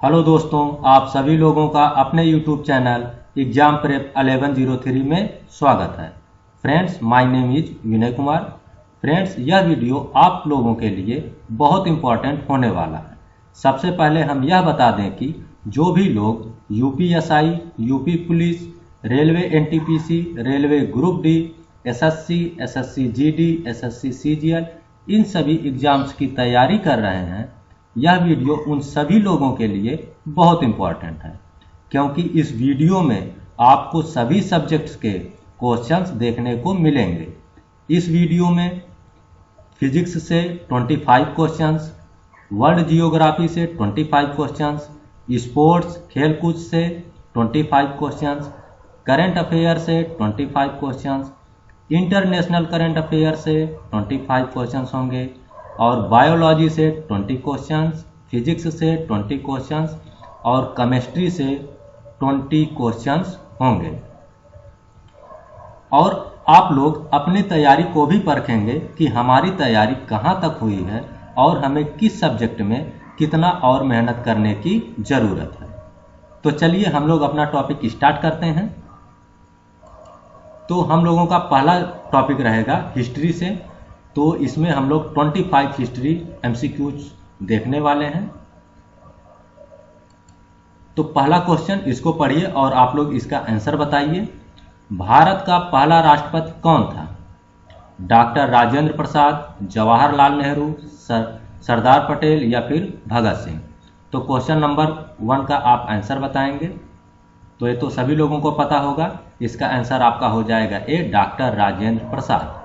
Hello दोस्तों, आप सभी लोगों का अपने YouTube चैनल एग्जाम प्रेप 1103 में स्वागत है। Friends, my name is Vinay Kumar. Friends, यह वीडियो आप लोगों के लिए बहुत इंपॉर्टेंट होने वाला है। सबसे पहले हम यह बता दें कि जो भी लोग UPSI, UP police, railway NTPC, railway group D, SSC, SSC GD, SSC CGL, इन सभी एग्जाम्स की तैयारी कर रहे हैं, यह वीडियो उन सभी लोगों के लिए बहुत इंपॉर्टेंट है, क्योंकि इस वीडियो में आपको सभी सब्जेक्ट्स के क्वेश्चंस देखने को मिलेंगे। इस वीडियो में फिजिक्स से 25 क्वेश्चंस, वर्ल्ड जियोग्राफी से 25 क्वेश्चंस, स्पोर्ट्स खेलकूद से 25 क्वेश्चंस, करंट अफेयर से 25 क्वेश्चंस, इंटरनेशनल करंट अफेयर से 25 क्वेश्चंस होंगे और बायोलॉजी से 20 क्वेश्चंस, फिजिक्स से 20 क्वेश्चंस और केमिस्ट्री से 20 क्वेश्चंस होंगे। और आप लोग अपनी तैयारी को भी परखेंगे कि हमारी तैयारी कहाँ तक हुई है और हमें किस सब्जेक्ट में कितना और मेहनत करने की ज़रूरत है। तो चलिए हम लोग अपना टॉपिक स्टार्ट करते हैं। तो हम लोगों का पहला टॉपिक रहेगा हिस्ट्री से। तो इसमें हम लोग 25 हिस्ट्री एमसीक्यूज देखने वाले हैं। तो पहला क्वेश्चन, इसको पढ़िए और आप लोग इसका आंसर बताइए। भारत का पहला राष्ट्रपति कौन था? डॉक्टर राजेंद्र प्रसाद, जवाहरलाल नेहरू, सरदार पटेल या फिर भगत सिंह? तो क्वेश्चन नंबर 1 का आप आंसर बताएंगे। तो ये तो सभी लोगों को पता होगा। इसका आंसर आपका हो जाएगा ए, doctor Rajendra Prasad.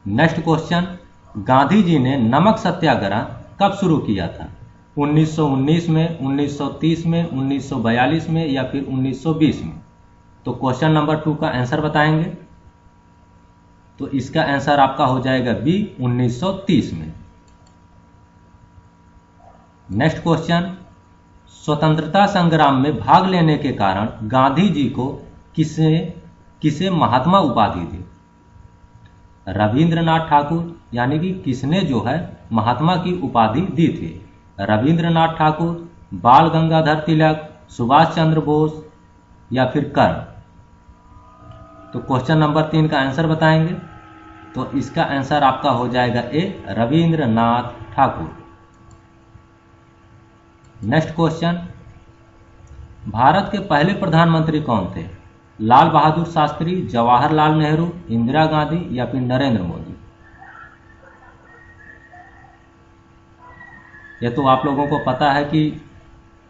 Next question, Gandhi ji ने नमक सत्याग्रह कब शुरू किया था? 1919 में, 1930 में, 1942 में या फिर 1920 में? तो क्वेश्चन नंबर 2 का आंसर बताएंगे। तो इसका आंसर आपका हो जाएगा बी, 1930 में। नेक्स्ट क्वेश्चन, स्वतंत्रता संग्राम में भाग लेने के कारण गांधी जी को किसे महात्मा उपाधि दी? रविंद्रनाथ ठाकुर, यानी कि किसने जो है महात्मा की उपाधि दी थी? रविंद्रनाथ ठाकुर, बाल गंगाधर तिलक, सुभाष चंद्र बोस या फिर कर्ण? तो क्वेश्चन नंबर 3 का आंसर बताएंगे। तो इसका आंसर आपका हो जाएगा ए, रविंद्रनाथ ठाकुर। नेक्स्ट क्वेश्चन, भारत के पहले प्रधानमंत्री कौन थे? लाल बहादुर शास्त्री, जवाहरलाल नेहरू, इंदिरा गांधी या फिर नरेंद्र मोदी? ये तो आप लोगों को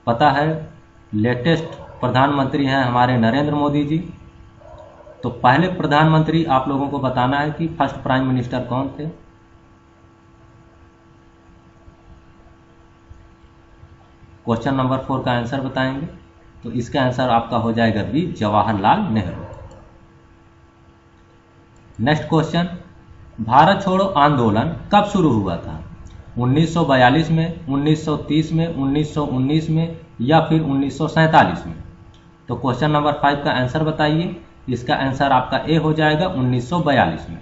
पता है लेटेस्ट प्रधानमंत्री हैं हमारे नरेंद्र मोदी जी। तो पहले प्रधानमंत्री आप लोगों को बताना है कि फर्स्ट प्राइम मिनिस्टर कौन थे। क्वेश्चन नंबर 4 का आंसर बताएंगे। तो इसका आंसर आपका हो जाएगा B, Jawaharlal Nehru. Next question, भारत छोड़ो आंदोलन कब शुरू हुआ था? 1942 में, 1930 में, 1919 में या फिर 1947 में? तो क्वेश्चन नंबर 5 का आंसर बताइए। इसका आंसर आपका ए हो जाएगा 1942 में।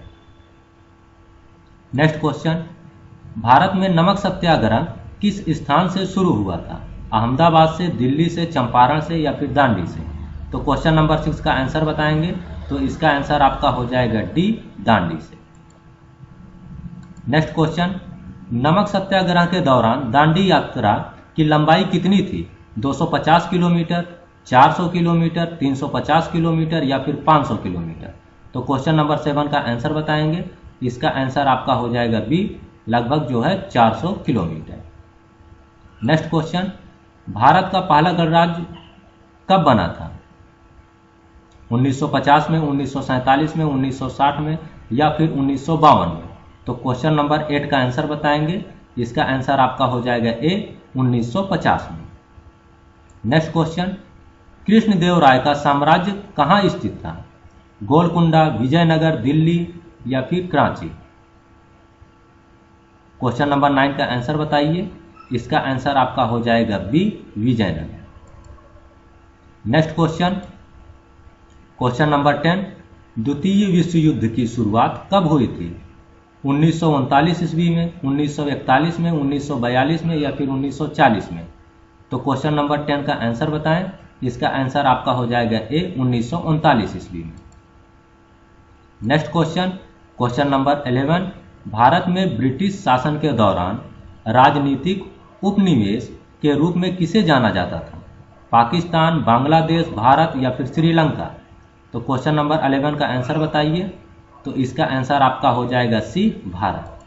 नेक्स्ट क्वेश्चन, भारत में नमक सत्याग्रह किस स्थान से शुरू हुआ था? अहमदाबाद से, दिल्ली से, चंपारण से या फिर दांडी से? तो क्वेश्चन नंबर 6 का आंसर बताएंगे। तो इसका आंसर आपका हो जाएगा डी, दांडी से। नेक्स्ट क्वेश्चन, नमक सत्याग्रह के दौरान दांडी यात्रा की लंबाई कितनी थी? 250 किलोमीटर, 400 किलोमीटर, 350 किलोमीटर या फिर 500 किलोमीटर? तो क्वेश्चन नंबर 7 का आंसर बताएंगे। इसका आंसर आपका हो जाएगा बी, लगभग जो है 400 किलोमीटर। नेक्स्ट क्वेश्चन, भारत का पहला गणराज्य कब बना था? 1950 में, 1947 में, 1960 में या फिर 1952 में? तो क्वेश्चन नंबर 8 का आंसर बताएंगे। इसका आंसर आपका हो जाएगा ए, 1950 में। नेक्स्ट क्वेश्चन, कृष्णदेव राय का साम्राज्य कहाँ स्थित था? गोलकुंडा, विजयनगर, दिल्ली या फिर कराची? क्वेश्चन नंबर 9 का आंसर बताइए। इसका आंसर आपका हो जाएगा B, Vijayanagar. Next question, question number 10, द्वितीय विश्व युद्ध की शुरुआत कब हुई थी? 1939 ईस्वी में, 1941 में, 1942 में या फिर 1940 में? तो क्वेश्चन नंबर 10 का आंसर बताएं। इसका आंसर आपका हो जाएगा ए 1939 ईस्वी में। Next question, question number 11, Bharat में ब्रिटिश शासन के दौरान राजनीतिक उपनिवेश के रूप में किसे जाना जाता था? पाकिस्तान, बांग्लादेश, भारत या फिर श्रीलंका? तो क्वेश्चन नंबर 11 का आंसर बताइए। तो इसका आंसर आपका हो जाएगा C, Bharat.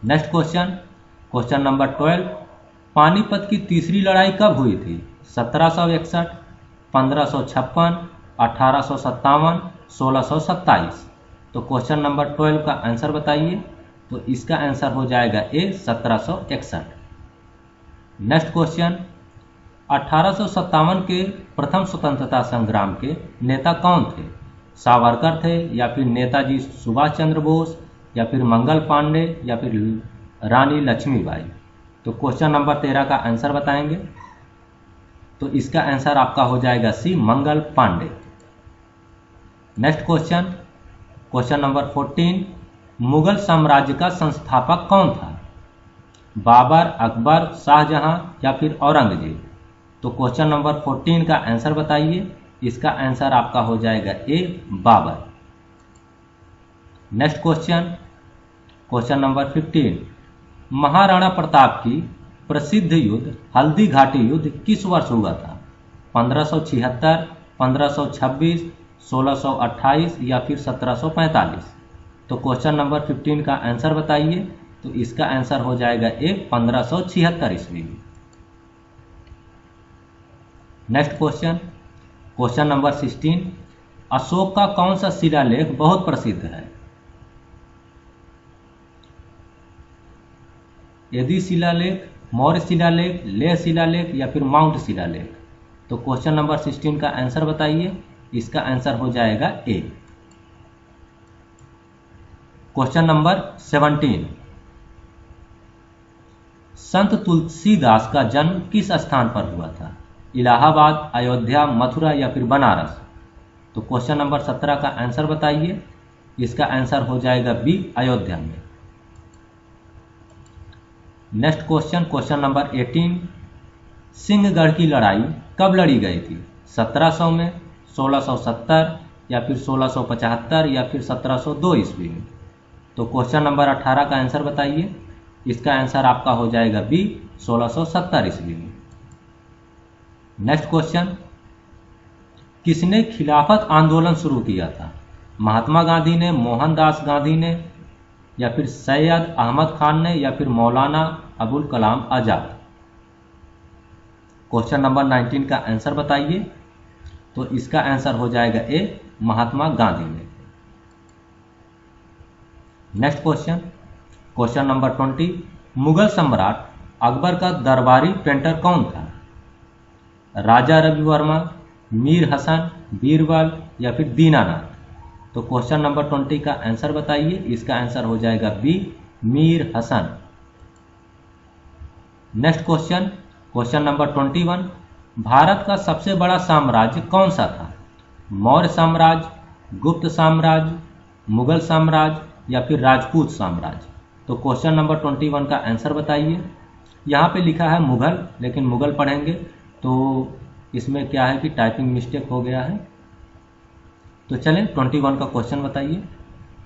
Next question, question number 12, Panipat की तीसरी लड़ाई कब हुई थी? 1761, 1556, 1857, 1627? तो क्वेश्चन नंबर 12 का आंसर बताइए। तो इसका आंसर हो जाएगा ए 1761। नेक्स्ट क्वेश्चन, 1857 के प्रथम स्वतंत्रता संग्राम के नेता कौन थे? सावरकर थे या फिर नेताजी सुभाष चंद्र बोस या फिर मंगल पांडे या फिर रानी लक्ष्मीबाई? तो क्वेश्चन नंबर 13 का आंसर बताएंगे। तो इसका आंसर आपका हो जाएगा C, Mangal Pandey. Next question, question number 14, Mughal साम्राज्य का संस्थापक कौन था? बाबर, अकबर, शाहजहां या फिर औरंगजेब? तो क्वेश्चन नंबर 14 का आंसर बताइए। इसका आंसर आपका हो जाएगा A, Babur. Next question, question number 15, Maharana Pratap की प्रसिद्ध युद्ध हल्दी घाटी युद्ध किस वर्ष हुआ था? 1576, 1526, 1628 या फिर 1745? तो क्वेश्चन नंबर 15 का आंसर बताइए। तो इसका आंसर हो जाएगा ए, 1576 ईस्वी में। Next question, question number 16, Ashok का कौन सा शिलालेख बहुत प्रसिद्ध है? यदि शिलालेख, मौर्य शिलालेख, लेह शिलालेख या फिर माउंट शिलालेख? तो क्वेश्चन नंबर 16 का आंसर बताइए। इसका आंसर हो जाएगा ए। क्वेश्चन नंबर 17, संत तुलसीदास का जन्म किस स्थान पर हुआ था? इलाहाबाद, अयोध्या, मथुरा या फिर बनारस? तो क्वेश्चन नंबर 17 का आंसर बताइए। इसका आंसर हो जाएगा बी, अयोध्या में। Next question, question number 18, Sinhagad की लड़ाई कब लड़ी गई थी? 1700 में, 1670 या फिर 1675 या फिर 1702 ईस्वी में? तो क्वेश्चन नंबर 18 का आंसर बताइए। इसका आंसर आपका हो जाएगा बी, 1670 ईस्वी में। नेक्स्ट क्वेश्चन, किसने खिलाफत आंदोलन शुरू किया था? महात्मा गांधी ने, मोहनदास गांधी ने या फिर सैयद अहमद खान ने या फिर मौलाना अबुल कलाम आजाद? क्वेश्चन नंबर 19 का आंसर बताइए। तो इसका आंसर हो जाएगा ए, महात्मा गांधी ने। Next question, question number 20, Mughal सम्राट अकबर का दरबारी पेंटर कौन था? राजा रवि वर्मा, मीर हसन, बीरबल या फिर दीनानाथ? तो क्वेश्चन नंबर 20 का आंसर बताइए। इसका आंसर हो जाएगा B, Mir Hasan. Next question, question number 21, भारत का सबसे बड़ा साम्राज्य कौन सा था? मौर्य साम्राज्य, गुप्त साम्राज्य, मुगल साम्राज्य या फिर राजपूत साम्राज्य? तो क्वेश्चन नंबर 21 का आंसर बताइए। यहाँ पे लिखा है मुगल, लेकिन मुगल पढ़ेंगे तो इसमें क्या है कि टाइपिंग मिस्टेक हो गया है। तो चलें 21 का क्वेश्चन बताइए।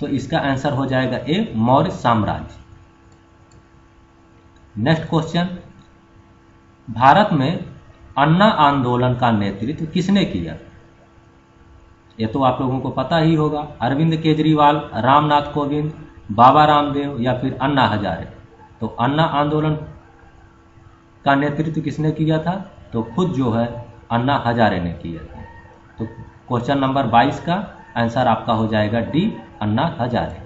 तो इसका आंसर हो जाएगा ए, मौर्य साम्राज्य। नेक्स्ट क्वेश्चन, भारत में अन्ना आंदोलन का नेतृत्व किसने किया? ये तो आप लोगों को पता ही होगा, अरविंद केजरीवाल, रामनाथ कोविंद, बाबा रामदेव या फिर अन्ना हजारे? तो अन्ना आंदोलन का नेतृत्व किसने किया था? तो खुद जो है अन्ना हजारे ने किया था। तो क्वेश्चन नंबर 22 का आंसर आपका हो जाएगा D, Anna Hazare.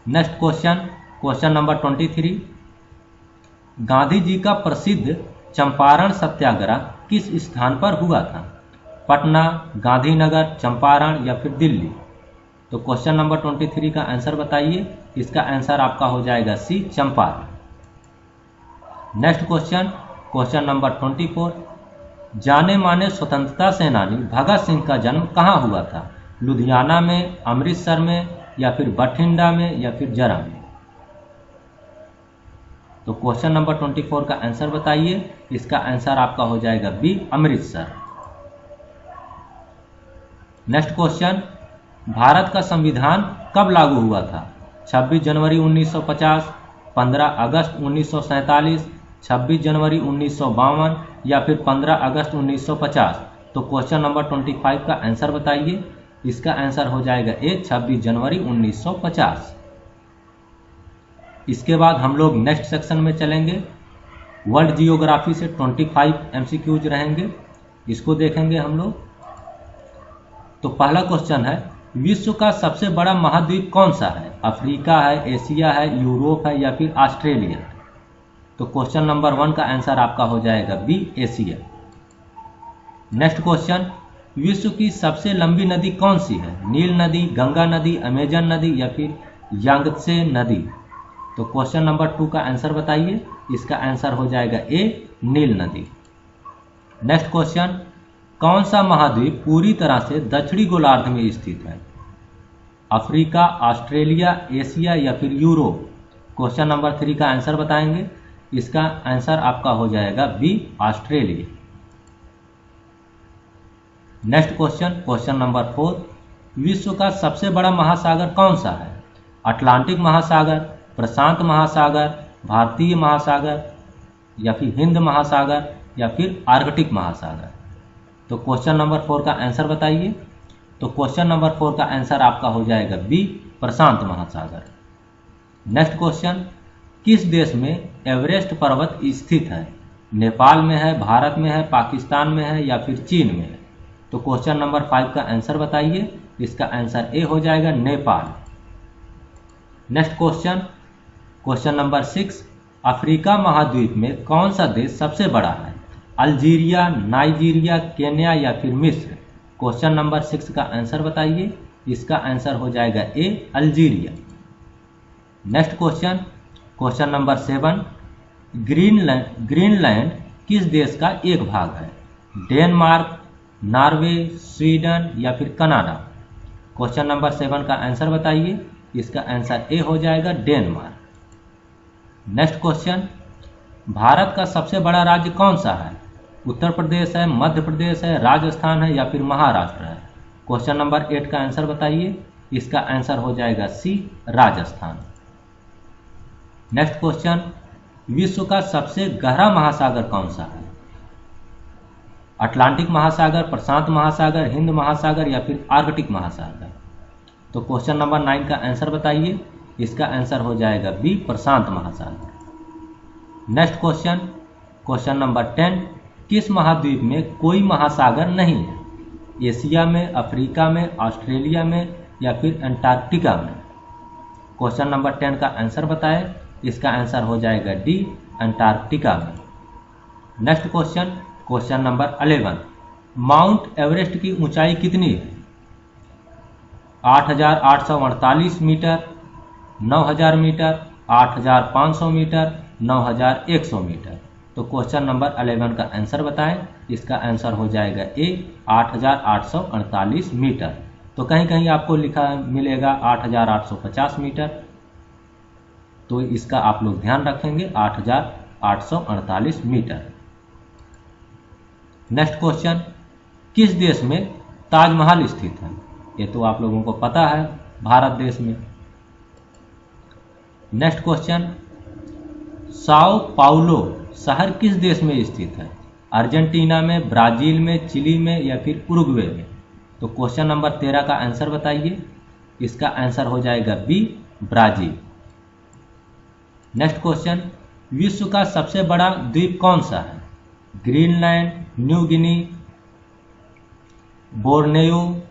Next question, question number 23, Gandhi ji का प्रसिद्ध चंपारण सत्याग्रह किस स्थान पर हुआ था? पटना, गांधीनगर, चंपारण या फिर दिल्ली? तो क्वेश्चन नंबर 23 का आंसर बताइए। इसका आंसर आपका हो जाएगा C, Champaran. Next question, question number 24, जाने माने स्वतंत्रता सेनानी भगत सिंह का जन्म कहाँ हुआ था? लुधियाना में, अमृतसर में या फिर बठिंडा में या फिर जरा में? तो क्वेश्चन नंबर 24 का आंसर बताइए। इसका आंसर आपका हो जाएगा बी, अमृतसर। नेक्स्ट क्वेश्चन, भारत का संविधान कब लागू हुआ था? 26 जनवरी 1950, 15 अगस्त 1947, 26 जनवरी 1952 या फिर 15 अगस्त 1950। तो क्वेश्चन नंबर 25 का आंसर बताइए। इसका आंसर हो जाएगा ए, 26 जनवरी 1950। इसके बाद हम लोग नेक्स्ट सेक्शन में चलेंगे। वर्ल्ड जियोग्राफी से 25 एमसीक्यूज रहेंगे, इसको देखेंगे हम लोग। तो पहला क्वेश्चन है, विश्व का सबसे बड़ा महाद्वीप कौन सा है? अफ्रीका है, एशिया है, यूरोप है या फिर ऑस्ट्रेलिया? तो क्वेश्चन नंबर 1 का आंसर आपका हो जाएगा बी, एशिया। नेक्स्ट क्वेश्चन, विश्व की सबसे लंबी नदी कौन सी है? नील नदी, गंगा नदी, अमेजन नदी या फिर यांगत्से नदी? तो क्वेश्चन नंबर 2 का आंसर बताइए। इसका आंसर हो जाएगा ए, नील नदी। नेक्स्ट क्वेश्चन, कौन सा महाद्वीप पूरी तरह से दक्षिणी गोलार्ध में स्थित है? अफ्रीका, ऑस्ट्रेलिया, एशिया या फिर यूरोप? क्वेश्चन नंबर 3 का आंसर बताएंगे। इसका आंसर आपका हो जाएगा B, Australia. Next question, question number 4, विश्व का सबसे बड़ा महासागर कौन सा है? अटलांटिक महासागर, प्रशांत महासागर, भारतीय महासागर या फिर हिंद महासागर या फिर आर्कटिक महासागर? तो क्वेश्चन नंबर 4 का आंसर बताइए। तो क्वेश्चन नंबर 4 का आंसर आपका हो जाएगा बी, प्रशांत महासागर। नेक्स्ट क्वेश्चन, किस देश में एवरेस्ट पर्वत स्थित है? नेपाल में है, भारत में है, पाकिस्तान में है या फिर चीन में है? तो क्वेश्चन नंबर 5 का आंसर बताइए। इसका आंसर ए हो जाएगा, Nepal. Next question, question number 6, Africa महाद्वीप में कौन सा देश सबसे बड़ा है? अल्जीरिया, नाइजीरिया, केन्या या फिर मिस्र? क्वेश्चन नंबर 6 का आंसर बताइए। इसका आंसर हो जाएगा A, Algeria. Next question, question number 7, Greenland किस देश का एक भाग है? डेनमार्क, नॉर्वे, स्वीडन या फिर कनाडा? क्वेश्चन नंबर 7 का आंसर बताइए। इसका आंसर ए हो जाएगा, डेनमार्क। नेक्स्ट क्वेश्चन, भारत का सबसे बड़ा राज्य कौन सा है? उत्तर प्रदेश है, मध्य प्रदेश है, राजस्थान है या फिर महाराष्ट्र है? क्वेश्चन नंबर 8 का आंसर बताइए। इसका आंसर हो जाएगा सी, राजस्थान। नेक्स्ट क्वेश्चन, विश्व का सबसे गहरा महासागर कौन सा है? अटलांटिक महासागर, प्रशांत महासागर, हिंद महासागर या फिर आर्कटिक महासागर? तो क्वेश्चन नंबर 9 का आंसर बताइए। इसका आंसर हो जाएगा बी, प्रशांत महासागर। नेक्स्ट क्वेश्चन, क्वेश्चन नंबर 10, किस महाद्वीप में कोई महासागर नहीं है? एशिया में, अफ्रीका में, ऑस्ट्रेलिया में या फिर अंटार्कटिका में? क्वेश्चन नंबर 10 का आंसर बताएं। इसका आंसर हो जाएगा डी, अंटार्कटिका में। Next question, question number 11, mount Everest की ऊंचाई कितनी है? 8,848 मीटर, 9,000 मीटर, 8,500 मीटर, 9,100 मीटर? तो क्वेश्चन नंबर 11 का आंसर बताएं। इसका आंसर हो जाएगा ए, 8,848 मीटर। तो कहीं कहीं आपको लिखा मिलेगा 8,850 मीटर, तो इसका आप लोग ध्यान रखेंगे, 8,848 मीटर। नेक्स्ट क्वेश्चन, किस देश में ताजमहल स्थित है? ये तो आप लोगों को पता है, भारत देश में। नेक्स्ट क्वेश्चन, साओ पाउलो शहर किस देश में स्थित है? अर्जेंटीना में, ब्राजील में, चिली में या फिर उरुग्वे में? तो क्वेश्चन नंबर 13 का आंसर बताइए। इसका आंसर हो जाएगा बी, ब्राजील। नेक्स्ट क्वेश्चन, विश्व का सबसे बड़ा द्वीप कौन सा है? Greenland, New Guinea, Borneo,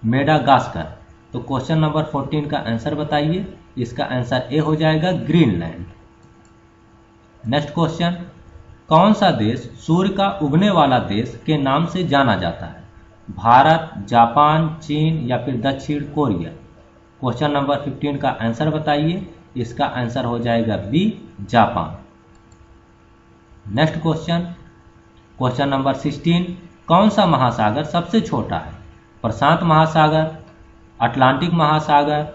Madagascar? तो क्वेश्चन नंबर 14 का आंसर बताइए। इसका आंसर ए हो जाएगा, ग्रीनलैंड। नेक्स्ट क्वेश्चन, कौन सा देश सूर्य का उगने वाला देश के नाम से जाना जाता है? भारत, जापान, चीन या फिर दक्षिण कोरिया? क्वेश्चन नंबर 15 का आंसर बताइए। इसका आंसर हो जाएगा B, Japan. Next question, question number 16, कौन सा महासागर सबसे छोटा है? प्रशांत महासागर, अटलांटिक महासागर,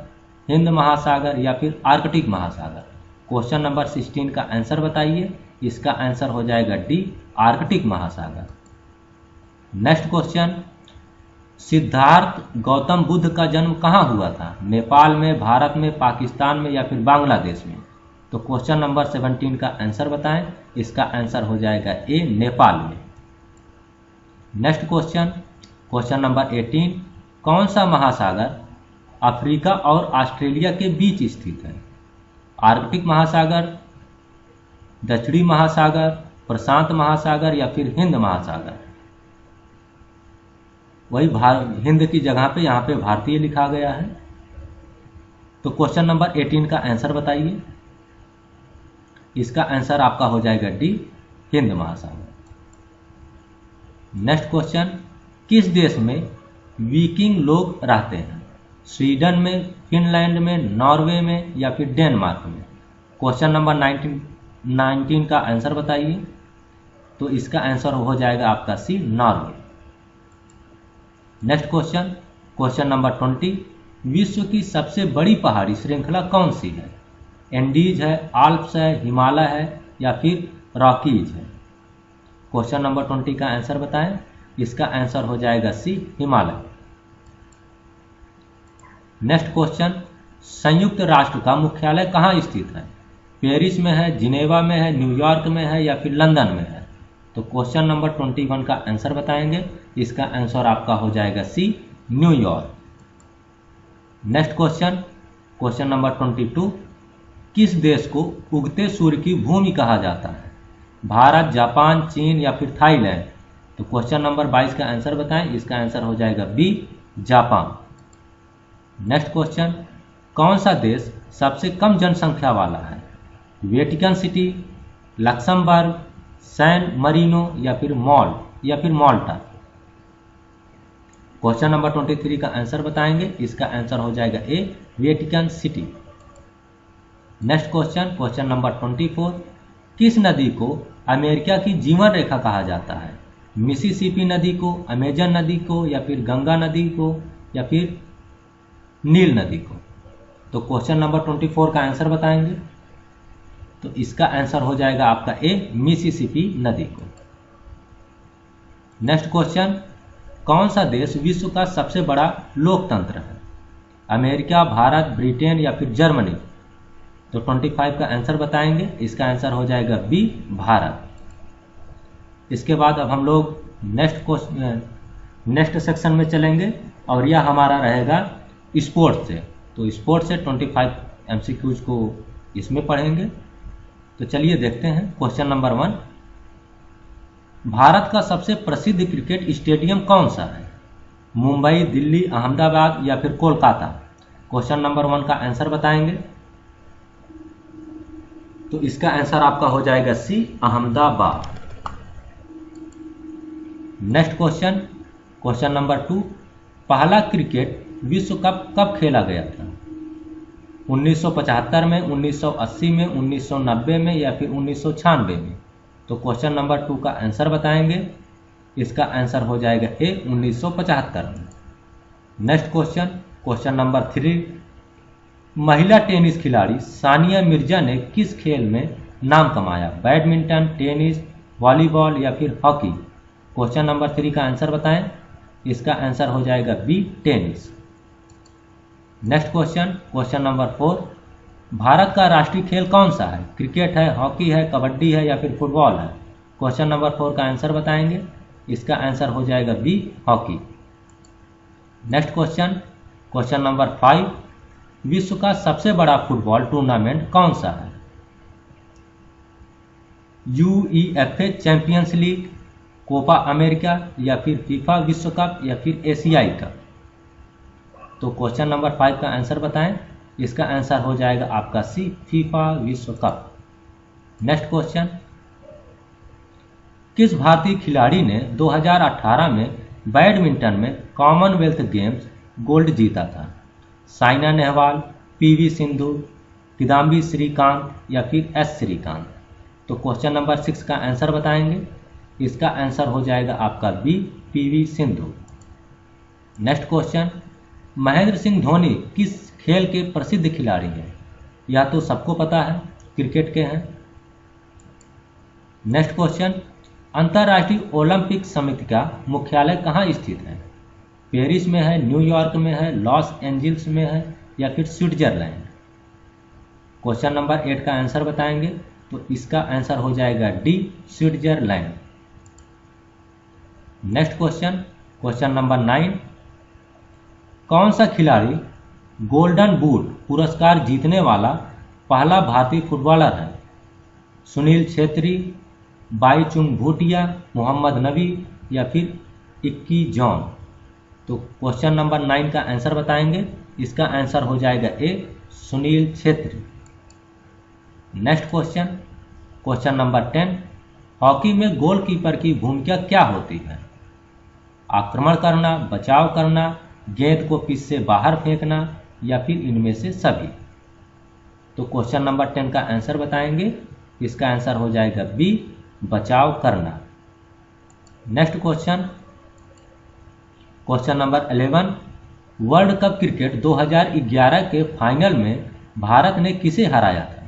हिंद महासागर या फिर आर्कटिक महासागर? क्वेश्चन नंबर 16 का आंसर बताइए। इसका आंसर हो जाएगा डी, आर्कटिक महासागर। नेक्स्ट क्वेश्चन, सिद्धार्थ गौतम बुद्ध का जन्म कहाँ हुआ था? नेपाल में, भारत में, पाकिस्तान में या फिर बांग्लादेश में? तो क्वेश्चन नंबर 17 का आंसर बताएं। इसका आंसर हो जाएगा ए, नेपाल में। नेक्स्ट क्वेश्चन, क्वेश्चन नंबर 18, कौन सा महासागर अफ्रीका और ऑस्ट्रेलिया के बीच स्थित है? आर्कटिक महासागर, दक्षिणी महासागर, प्रशांत महासागर या फिर हिंद महासागर? वही हिंद की जगह पे यहाँ पे भारतीय लिखा गया है। तो क्वेश्चन नंबर 18 का आंसर बताइए। इसका आंसर आपका हो जाएगा डी, हिंद महासागर। नेक्स्ट क्वेश्चन, किस देश में विकिंग लोग रहते हैं? स्वीडन में, फिनलैंड में, नॉर्वे में या फिर डेनमार्क में? क्वेश्चन नंबर 19 का आंसर बताइए। तो इसका आंसर हो जाएगा आपका C, Norway. Next question, question number 20, विश्व की सबसे बड़ी पहाड़ी श्रृंखला कौन सी है? एंडीज है, आल्प्स है, हिमालय है या फिर रॉकीज है? क्वेश्चन नंबर 20 का आंसर बताएं। इसका आंसर हो जाएगा सी, हिमालय। नेक्स्ट क्वेश्चन, संयुक्त राष्ट्र का मुख्यालय कहाँ स्थित है? पेरिस में है, जिनेवा में है, न्यूयॉर्क में है या फिर लंदन में है? तो क्वेश्चन नंबर 21 का आंसर बताएंगे। इसका आंसर आपका हो जाएगा C, New York. Next question, question number 22, किस देश को उगते सूर्य की भूमि कहा जाता है? भारत, जापान, चीन या फिर थाईलैंड? तो क्वेश्चन नंबर 22 का आंसर बताएं। इसका आंसर हो जाएगा बी, जापान। नेक्स्ट क्वेश्चन, कौन सा देश सबसे कम जनसंख्या वाला है? Vatican City, Luxembourg, San Marino या फिर माल्टा? क्वेश्चन नंबर 23 का आंसर बताएंगे। इसका आंसर हो जाएगा A, Vatican City. Next question, question number 24, किस नदी को अमेरिका की जीवन रेखा कहा जाता है? मिसिसिपी नदी को, अमेजन नदी को या फिर गंगा नदी को या फिर नील नदी को? तो क्वेश्चन नंबर 24 का आंसर बताएंगे। तो इसका आंसर हो जाएगा आपका ए, मिसिसिपी नदी को। नेक्स्ट क्वेश्चन, कौन सा देश विश्व का सबसे बड़ा लोकतंत्र है? अमेरिका, भारत, ब्रिटेन या फिर जर्मनी? तो 25 का आंसर बताएंगे। इसका आंसर हो जाएगा बी, भारत। इसके बाद अब हम लोग नेक्स्ट सेक्शन में चलेंगे और यह हमारा रहेगा स्पोर्ट्स से। तो स्पोर्ट्स से 25 MCQs को इसमें पढ़ेंगे। तो चलिए देखते हैं। क्वेश्चन नंबर 1, भारत का सबसे प्रसिद्ध क्रिकेट स्टेडियम कौन सा है? मुंबई, दिल्ली, अहमदाबाद या फिर कोलकाता? क्वेश्चन नंबर 1 का आंसर बताएंगे। तो इसका आंसर आपका हो जाएगा C, Ahmedabad. Next question, question number 2, पहला क्रिकेट विश्व कप कब खेला गया था? 1975 में, 1980 में, 1990 में या फिर 1996 में? तो क्वेश्चन नंबर 2 का आंसर बताएंगे। इसका आंसर हो जाएगा ए, 1975 में। नेक्स्ट क्वेश्चन, क्वेश्चन नंबर 3, महिला टेनिस खिलाड़ी सानिया मिर्जा ने किस खेल में नाम कमाया? बैडमिंटन, टेनिस, वॉलीबॉल या फिर हॉकी? क्वेश्चन नंबर 3 का आंसर बताएं। इसका आंसर हो जाएगा B, tennis. Next question, question number 4, भारत का राष्ट्रीय खेल कौन सा है? क्रिकेट है, हॉकी है, कबड्डी है या फिर फुटबॉल है? क्वेश्चन नंबर 4 का आंसर बताएंगे। इसका आंसर हो जाएगा B, hockey. Next question, question number 5, विश्व का सबसे बड़ा फुटबॉल टूर्नामेंट कौन सा है? UEFA Champions League, Copa America या फिर फीफा विश्व कप या फिर एशियाई कप? तो क्वेश्चन नंबर 5 का आंसर बताएं। इसका आंसर हो जाएगा आपका सी, फीफा विश्व कप। नेक्स्ट क्वेश्चन, किस भारतीय खिलाड़ी ने 2018 में बैडमिंटन में कॉमनवेल्थ गेम्स गोल्ड जीता था? साइना नेहवाल, PV सिंधु, किदाम्बी श्रीकांत या फिर S श्रीकांत? तो क्वेश्चन नंबर 6 का आंसर बताएंगे। इसका आंसर हो जाएगा आपका B, PV Sindhu. Next question, Mahendra Singh Dhoni किस खेल के प्रसिद्ध खिलाड़ी हैं? यह तो सबको पता है, क्रिकेट के हैं। नेक्स्ट क्वेश्चन, अंतर्राष्ट्रीय ओलंपिक समिति का मुख्यालय कहाँ स्थित है? पेरिस में है, न्यूयॉर्क में है, लॉस एंजल्स में है या फिर स्विट्जरलैंड? क्वेश्चन नंबर 8 का आंसर बताएंगे तो इसका आंसर हो जाएगा D, Switzerland. Next question, question number 9, कौन सा खिलाड़ी गोल्डन बूट पुरस्कार जीतने वाला पहला भारतीय फुटबॉलर है? सुनील छेत्री, बाईचुंग भूटिया, मोहम्मद नबी या फिर इक्की जॉन? तो क्वेश्चन नंबर 9 का आंसर बताएंगे, इसका आंसर हो जाएगा A, Sunil Chhetri. Next question, question number 10, hockey में गोलकीपर की भूमिका क्या होती है? आक्रमण करना, बचाव करना, गेंद को पिच से बाहर फेंकना या फिर इनमें से सभी? तो क्वेश्चन नंबर 10 का आंसर बताएंगे, इसका आंसर हो जाएगा बी, बचाव करना। Next question, question number 11, world cup cricket 2011 के फाइनल में भारत ने किसे हराया था?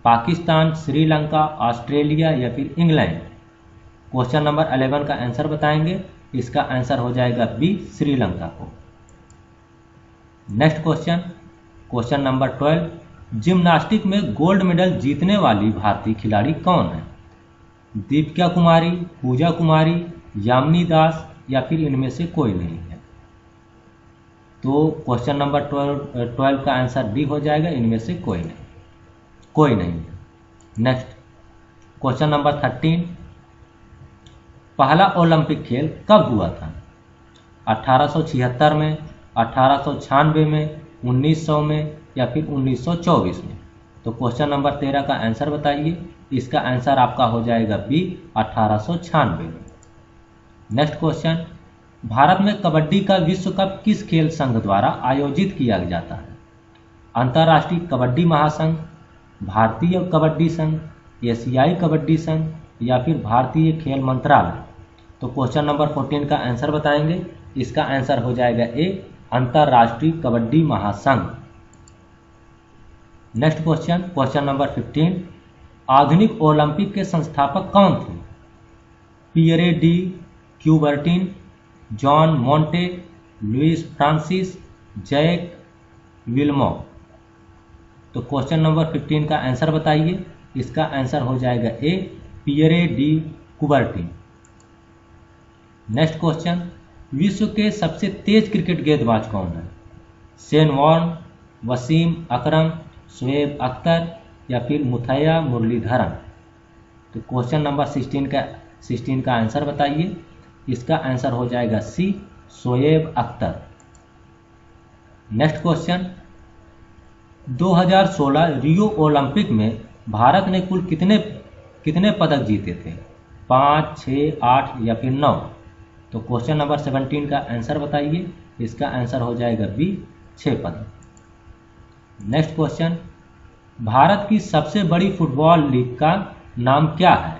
पाकिस्तान, श्रीलंका, ऑस्ट्रेलिया या फिर इंग्लैंड? क्वेश्चन नंबर 11 का आंसर बताएंगे, इसका आंसर हो जाएगा बी, श्रीलंका को। Next question, question number 12, gymnastic में गोल्ड मेडल जीतने वाली भारतीय खिलाड़ी कौन है? दीपिका कुमारी, पूजा कुमारी, यामिनी दास या फिर इनमें से कोई नहीं है? तो क्वेश्चन नंबर 12 का आंसर डी हो जाएगा, इनमें से कोई नहीं है। नेक्स्ट क्वेश्चन नंबर 13, पहला ओलंपिक खेल कब हुआ था? 1876 में, 1896 में, 1900 में या फिर 1924 में? तो क्वेश्चन नंबर 13 का आंसर बताइए, इसका आंसर आपका हो जाएगा बी, 1896 में। नेक्स्ट क्वेश्चन, भारत में कबड्डी का विश्व कप किस खेल संघ द्वारा आयोजित किया जाता है? अंतर्राष्ट्रीय कबड्डी महासंघ, भारतीय कबड्डी संघ, एशियाई कबड्डी संघ या फिर भारतीय खेल मंत्रालय? तो क्वेश्चन नंबर 14 का आंसर बताएंगे, इसका आंसर हो जाएगा ए, अंतर्राष्ट्रीय कबड्डी महासंघ। नेक्स्ट क्वेश्चन, क्वेश्चन नंबर 15, आधुनिक ओलंपिक के संस्थापक कौन थे? Pierre de Coubertin, John Monte, Louis Francis, Jack Wilmo? तो क्वेश्चन नंबर 15 का आंसर बताइए, इसका आंसर हो जाएगा ए, पियरे डी क्यूबर्टिन। नेक्स्ट क्वेश्चन, विश्व के सबसे तेज क्रिकेट गेंदबाज कौन है? शेन वॉर्न, वसीम अकरम, शोएब अख्तर या फिर मुथैया मुरलीधरन? तो क्वेश्चन नंबर 16 का आंसर बताइए, इसका आंसर हो जाएगा C, Shoaib Akhtar. Next question, 2016 Rio Olympic में भारत ने कुल कितने पदक जीते थे? 5, 6, 8 या फिर 9? तो क्वेश्चन नंबर 17 का आंसर बताइए, इसका आंसर हो जाएगा बी, 6 पदक। नेक्स्ट क्वेश्चन, भारत की सबसे बड़ी फुटबॉल लीग का नाम क्या है?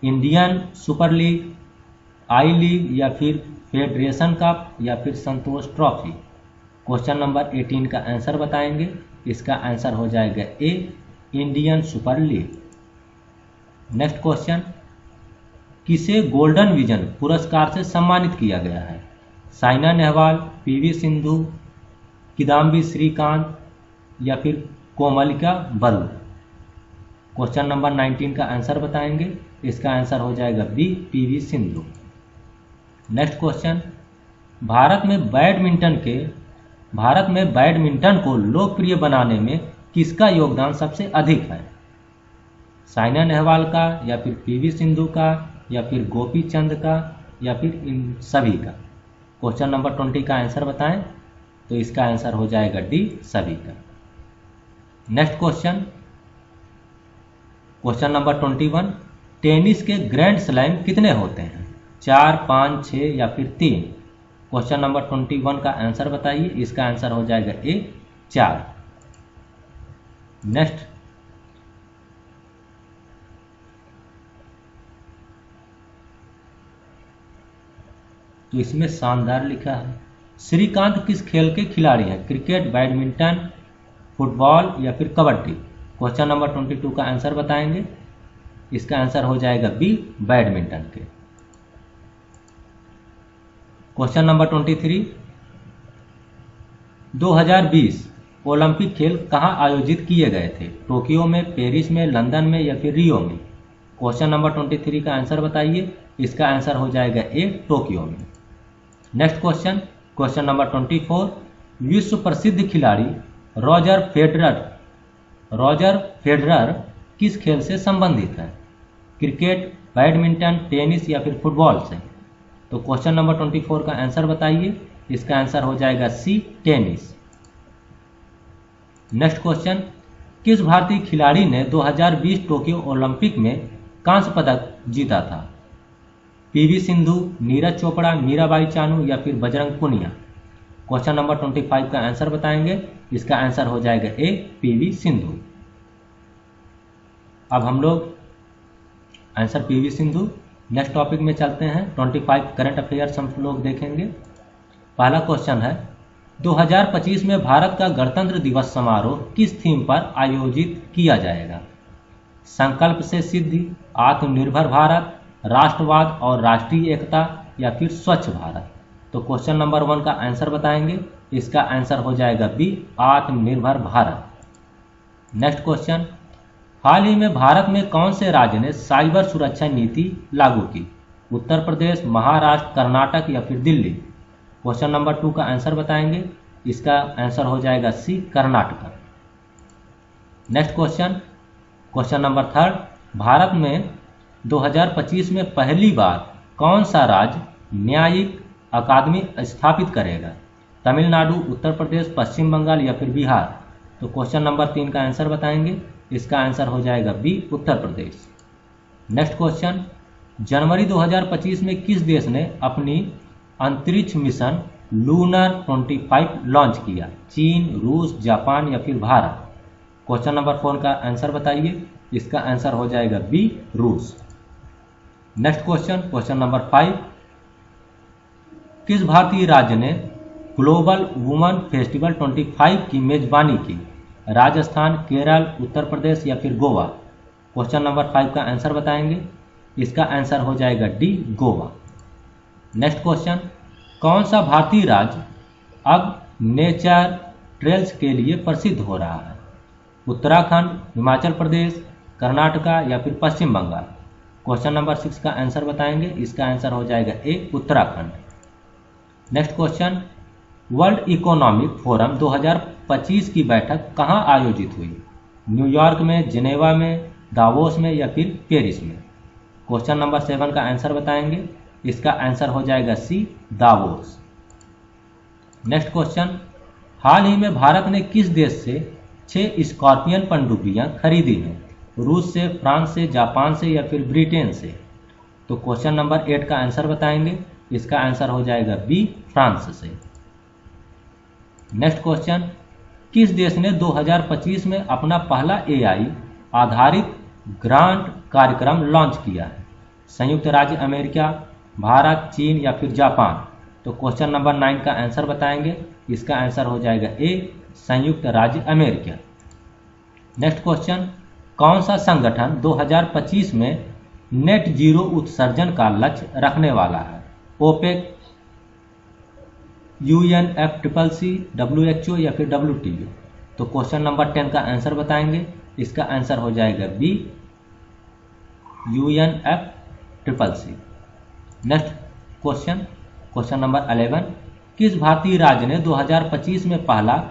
इंडियन सुपर लीग, आई लीग या फिर फेडरेशन कप या फिर संतोष ट्रॉफी? क्वेश्चन नंबर 18 का आंसर बताएंगे, इसका आंसर हो जाएगा A, Indian Super League. Next question, किसे गोल्डन विजन पुरस्कार से सम्मानित किया गया है? साइना नेहवाल, पीवी सिंधु, किदाम्बी श्रीकांत या फिर कोमलिका बरू? क्वेश्चन नंबर 19 का आंसर बताएंगे, इसका आंसर हो जाएगा B, PV Sindhu. Next question, भारत में बैडमिंटन को लोकप्रिय बनाने में किसका योगदान सबसे अधिक है? साइना नेहवाल का या फिर पीवी सिंधु का या फिर गोपी चंद का या फिर इन सभी का? क्वेश्चन नंबर 20 का आंसर बताएं, तो इसका आंसर हो जाएगा डी, सभी का। Next question, question number 21, tennis के ग्रैंड स्लैम कितने होते हैं? 4, 5, 6 या फिर 3? क्वेश्चन नंबर 21 का आंसर बताइए, इसका आंसर हो जाएगा ए, 4। नेक्स्ट, तो इसमें शानदार लिखा है, श्रीकांत किस खेल के खिलाड़ी हैं? क्रिकेट, बैडमिंटन, फुटबॉल या फिर कबड्डी? क्वेश्चन नंबर 22 का आंसर बताएंगे। इसका आंसर हो जाएगा बी, बैडमिंटन के। क्वेश्चन नंबर 23, 2020 ओलंपिक खेल कहाँ आयोजित किए गए थे? टोक्यो में, पेरिस में, लंदन में या फिर रियो में? क्वेश्चन नंबर 23 का आंसर बताइए। इसका आंसर हो जाएगा ए, टोक्यो में। नेक्स्ट क्वेश्चन, क्वेश्चन नंबर 24, विश्व प्रसिद्ध खिलाड़ी रॉजर फेडरर किस खेल से संबंधित है? क्रिकेट, बैडमिंटन, टेनिस या फिर फुटबॉल से? तो क्वेश्चन नंबर 24 का आंसर बताइए। इसका आंसर हो जाएगा सी, टेनिस। नेक्स्ट क्वेश्चन, किस भारतीय खिलाड़ी ने 2020 टोक्यो ओलंपिक में कांस्य पदक जीता था? पीवी सिंधु, नीरज चोपड़ा, मीराबाई चानू या फिर बजरंग पुनिया? क्वेश्चन नंबर 25 का आंसर बताएंगे। इसका आंसर हो जाएगा ए, पीवी सिंधु। अब हम लोग answer PV Sindhu. Next topic में चलते हैं। 25 करंट अफेयर्स हम लोग देखेंगे। पहला क्वेश्चन है, 2025 में भारत का गणतंत्र दिवस समारोह किस थीम पर आयोजित किया जाएगा? संकल्प से सिद्धि, आत्मनिर्भर भारत, राष्ट्रवाद और राष्ट्रीय एकता या फिर स्वच्छ भारत? तो क्वेश्चन नंबर 1 का आंसर बताएंगे। इसका आंसर हो जाएगा बी, आत्मनिर्भर भारत। नेक्स्ट क्वेश्चन, हाल ही में भारत में कौन से राज्य ने साइबर सुरक्षा नीति लागू की? उत्तर प्रदेश, महाराष्ट्र, कर्नाटक या फिर दिल्ली? क्वेश्चन नंबर 2 का आंसर बताएंगे। इसका आंसर हो जाएगा C, Karnataka. Next question, question number 3, Bharat में 2025 में पहली बार कौन सा राज्य न्यायिक अकादमी स्थापित करेगा? तमिलनाडु, उत्तर प्रदेश, पश्चिम बंगाल या फिर बिहार? तो क्वेश्चन नंबर 3 का आंसर बताएंगे। इसका आंसर हो जाएगा B, Uttar Pradesh. Next question, जनवरी 2025 में किस देश ने अपनी अंतरिक्ष मिशन लूनर 25 लॉन्च किया? चीन, रूस, जापान या फिर भारत? क्वेश्चन नंबर 4 का आंसर बताइए। इसका आंसर हो जाएगा बी, रूस। नेक्स्ट क्वेश्चन, क्वेश्चन नंबर 5, किस भारतीय राज्य ने ग्लोबल वुमेन फेस्टिवल 25 की मेजबानी की? राजस्थान, केरल, उत्तर प्रदेश या फिर गोवा? क्वेश्चन नंबर 5 का आंसर बताएंगे। इसका आंसर हो जाएगा डी, गोवा। नेक्स्ट क्वेश्चन, कौन सा भारतीय राज्य अब नेचर ट्रेल्स के लिए प्रसिद्ध हो रहा है? उत्तराखंड, हिमाचल प्रदेश, कर्नाटका या फिर पश्चिम बंगाल? क्वेश्चन नंबर 6 का आंसर बताएंगे। इसका आंसर हो जाएगा A, Uttarakhand. Next question, world economic forum 2025 की बैठक कहाँ आयोजित हुई? न्यूयॉर्क में, जिनेवा में, दावोस में या फिर पेरिस में? क्वेश्चन नंबर 7 का आंसर बताएंगे। इसका आंसर हो जाएगा सी, दावोस। नेक्स्ट क्वेश्चन, हाल ही में भारत ने किस देश से 6 स्कॉर्पियन पनडुब्बियां खरीदी हैं? रूस से, फ्रांस से, जापान से या फिर ब्रिटेन से? तो क्वेश्चन नंबर 8 का आंसर बताएंगे। इसका आंसर हो जाएगा बी, फ्रांस से। नेक्स्ट क्वेश्चन, किस देश ने 2025 में अपना पहला एआई आधारित ग्रांट कार्यक्रम लॉन्च किया है? संयुक्त राज्य अमेरिका, भारत, चीन या फिर जापान? तो क्वेश्चन नंबर 9 का आंसर बताएंगे। इसका आंसर हो जाएगा ए, संयुक्त राज्य अमेरिका। नेक्स्ट क्वेश्चन, कौन सा संगठन 2025 में नेट जीरो उत्सर्जन का लक्ष्य रखने वाला है? ओपेक, UNFCCC, WHO या फिर WTO? तो क्वेश्चन नंबर 10 का आंसर बताएंगे। इसका आंसर हो जाएगा B, UNFCCC। Next question, question number 11, किस भारतीय राज्य ने 2025 में पहला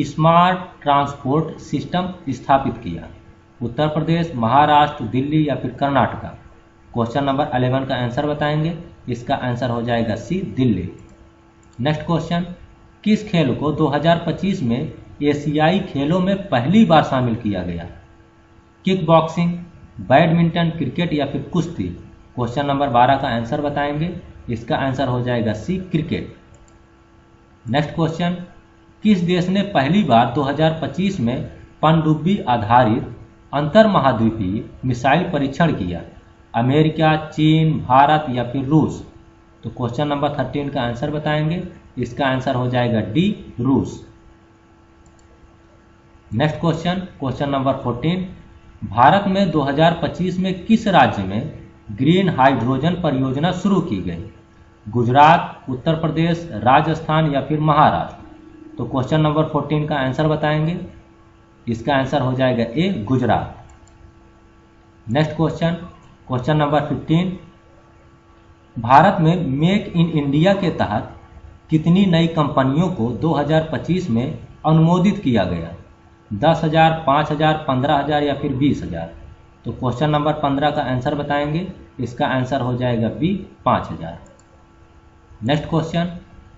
स्मार्ट ट्रांसपोर्ट सिस्टम स्थापित किया? उत्तर प्रदेश, महाराष्ट्र, दिल्ली या फिर कर्नाटका? क्वेश्चन नंबर 11 का आंसर बताएंगे। इसका आंसर हो जाएगा सी, दिल्ली। नेक्स्ट क्वेश्चन, किस खेल को 2025 में एशियाई खेलों में पहली बार शामिल किया गया? किक बॉक्सिंग, बैडमिंटन, क्रिकेट या फिर कुश्ती? क्वेश्चन नंबर 12 का आंसर बताएंगे। इसका आंसर हो जाएगा सी, क्रिकेट। नेक्स्ट क्वेश्चन, किस देश ने पहली बार 2025 में पनडुब्बी आधारित अंतर महाद्वीपीय मिसाइल परीक्षण किया? अमेरिका, चीन, भारत या फिर रूस? तो क्वेश्चन नंबर 13 का आंसर बताएंगे। इसका आंसर हो जाएगा डी, रूस। Next question, question number 14, Bharat में 2025 में किस राज्य में ग्रीन हाइड्रोजन परियोजना शुरू की गई? गुजरात, उत्तर प्रदेश, राजस्थान या फिर महाराष्ट्र? तो क्वेश्चन नंबर 14 का आंसर बताएंगे। इसका आंसर हो जाएगा A, Gujarat. Next question, question number 15, Bharat में मेक इन इंडिया के तहत कितनी नई कंपनियों को 2025 में अनुमोदित किया गया? 10,000, 5,000, 15,000 या फिर 20,000? तो क्वेश्चन नंबर 15 का आंसर बताएंगे। इसका आंसर हो जाएगा बी, 5,000। नेक्स्ट क्वेश्चन,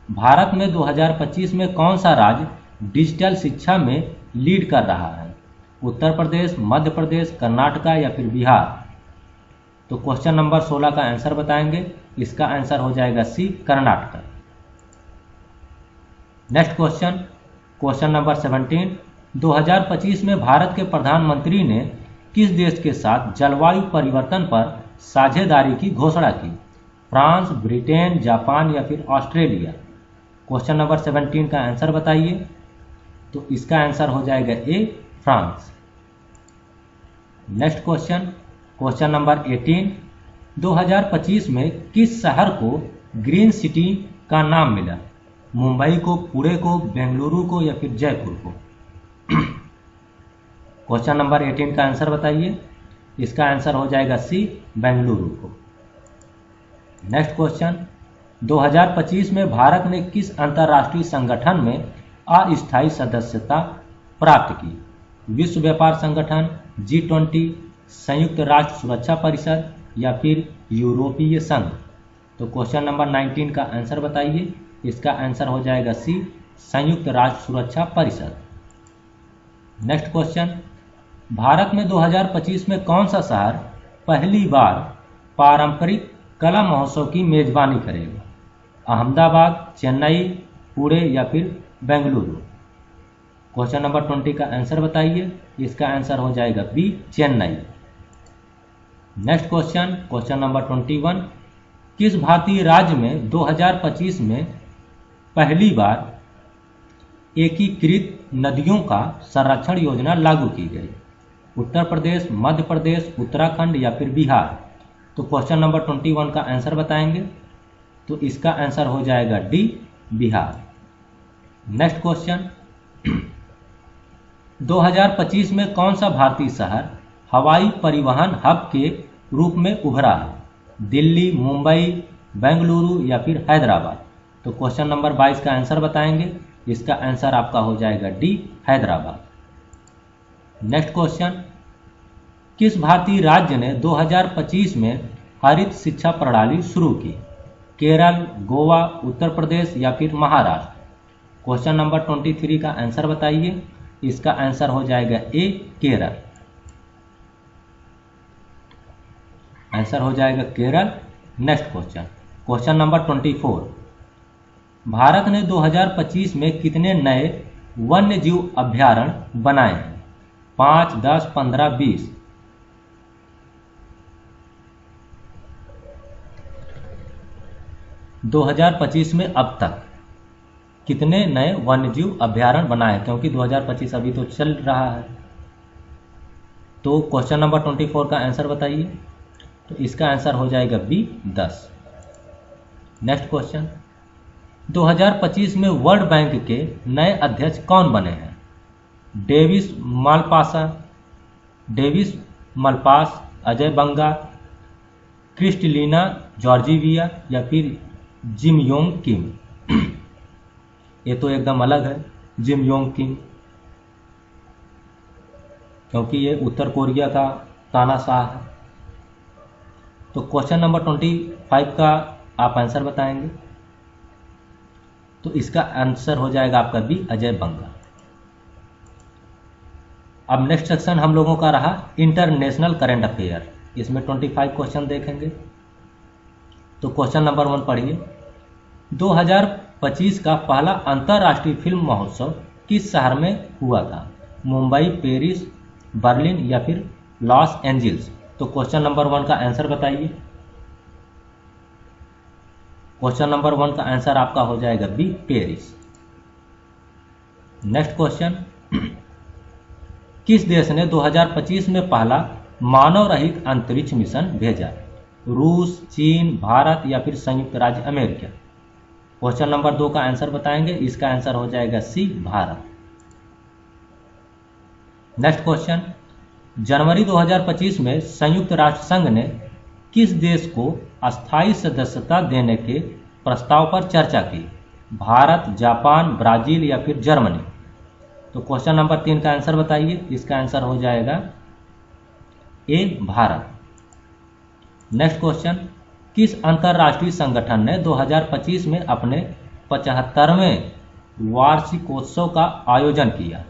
भारत में 2025 में कौन सा राज्य डिजिटल शिक्षा में लीड कर रहा है? उत्तर प्रदेश, मध्य प्रदेश, कर्नाटका या फिर बिहार? तो क्वेश्चन नंबर 16 का आंसर बताएंगे। इसका आंसर हो जाएगा C, Karnataka. Next question, question number 17, 2025 में भारत के प्रधानमंत्री ने किस देश के साथ जलवायु परिवर्तन पर साझेदारी की घोषणा की? फ्रांस, ब्रिटेन, जापान या फिर ऑस्ट्रेलिया? क्वेश्चन नंबर 17 का आंसर बताइए। तो इसका आंसर हो जाएगा A, France. Next question, question number 18, 2025 में किस शहर को ग्रीन सिटी का नाम मिला? मुंबई को, पुणे को, बेंगलुरु को या फिर जयपुर को? क्वेश्चन नंबर 18 का आंसर बताइए। इसका आंसर हो जाएगा सी, बेंगलुरु को। नेक्स्ट क्वेश्चन, 2025 में भारत ने किस अंतर्राष्ट्रीय संगठन में अस्थायी सदस्यता प्राप्त की? विश्व व्यापार संगठन, G20, संयुक्त राष्ट्र सुरक्षा परिषद या फिर यूरोपीय संघ? तो क्वेश्चन नंबर 19 का आंसर बताइए। इसका आंसर हो जाएगा सी, संयुक्त राष्ट्र सुरक्षा परिषद। नेक्स्ट क्वेश्चन, भारत में 2025 में कौन सा शहर पहली बार पारंपरिक कला महोत्सव की मेजबानी करेगा? अहमदाबाद, चेन्नई, पुणे या फिर बेंगलुरु? क्वेश्चन नंबर 20 का आंसर बताइए। इसका आंसर हो जाएगा B, Chennai. Next question, question number 21, किस भारतीय राज्य में 2025 में पहली बार एकीकृत नदियों का संरक्षण योजना लागू की गई? उत्तर प्रदेश, मध्य प्रदेश, उत्तराखंड या फिर बिहार? तो क्वेश्चन नंबर 21 का आंसर बताएंगे। तो इसका आंसर हो जाएगा डी, बिहार। नेक्स्ट क्वेश्चन, 2025 में कौन सा भारतीय शहर हवाई परिवहन हब के रूप में उभरा है? दिल्ली, मुंबई, बेंगलुरु या फिर हैदराबाद? तो क्वेश्चन नंबर 22 का आंसर बताएंगे। इसका आंसर आपका हो जाएगा डी, हैदराबाद। नेक्स्ट क्वेश्चन, किस भारतीय राज्य ने 2025 में हरित शिक्षा प्रणाली शुरू की? केरल, गोवा, उत्तर प्रदेश या फिर महाराष्ट्र? क्वेश्चन नंबर 23 का आंसर बताइए। इसका आंसर हो जाएगा ए, केरल। आंसर हो जाएगा Kerala. Next question, question number 24, Bharat ने 2025 में कितने नए वन्य जीव अभयारण्य बनाए हैं? 5, 10, 15, 20? 2025 में अब तक कितने नए वन्यजीव अभयारण्य बनाए? क्योंकि 2025 अभी तो चल रहा है। तो क्वेश्चन नंबर 24 का आंसर बताइए। तो इसका आंसर हो जाएगा बी, 10। नेक्स्ट क्वेश्चन, 2025 में वर्ल्ड बैंक के नए अध्यक्ष कौन बने हैं? डेविस मलपास, अजय बंगा, क्रिस्टलिना जॉर्जिविया या फिर जिम योंग किम? ये तो एकदम अलग है, जिम योंग किम, क्योंकि ये उत्तर कोरिया का तानाशाह है। तो क्वेश्चन नंबर 25 का आप आंसर बताएंगे। तो इसका आंसर हो जाएगा आपका बी, अजय बंगा। अब नेक्स्ट सेक्शन हम लोगों का रहा इंटरनेशनल करंट अफेयर। इसमें 25 क्वेश्चन देखेंगे। तो क्वेश्चन नंबर 1 पढ़िए। 2025 का पहला अंतर्राष्ट्रीय फिल्म महोत्सव किस शहर में हुआ था? मुंबई, पेरिस, बर्लिन या फिर लॉस एंजल्स? तो क्वेश्चन नंबर 1 का आंसर बताइए। क्वेश्चन नंबर 1 का आंसर आपका हो जाएगा बी, पेरिस। नेक्स्ट क्वेश्चन, किस देश ने 2025 में पहला मानव रहित अंतरिक्ष मिशन भेजा? रूस, चीन, भारत या फिर संयुक्त राज्य अमेरिका? क्वेश्चन नंबर 2 का आंसर बताएंगे, इसका आंसर हो जाएगा सी, भारत। नेक्स्ट क्वेश्चन, जनवरी 2025 में संयुक्त राष्ट्र संघ ने किस देश को अस्थायी सदस्यता देने के प्रस्ताव पर चर्चा की? भारत, जापान, ब्राजील या फिर जर्मनी? तो क्वेश्चन नंबर 3 का आंसर बताइए, इसका आंसर हो जाएगा ए, भारत। नेक्स्ट क्वेश्चन, किस अंतर्राष्ट्रीय संगठन ने 2025 में अपने 75वें वार्षिकोत्सव का आयोजन किया?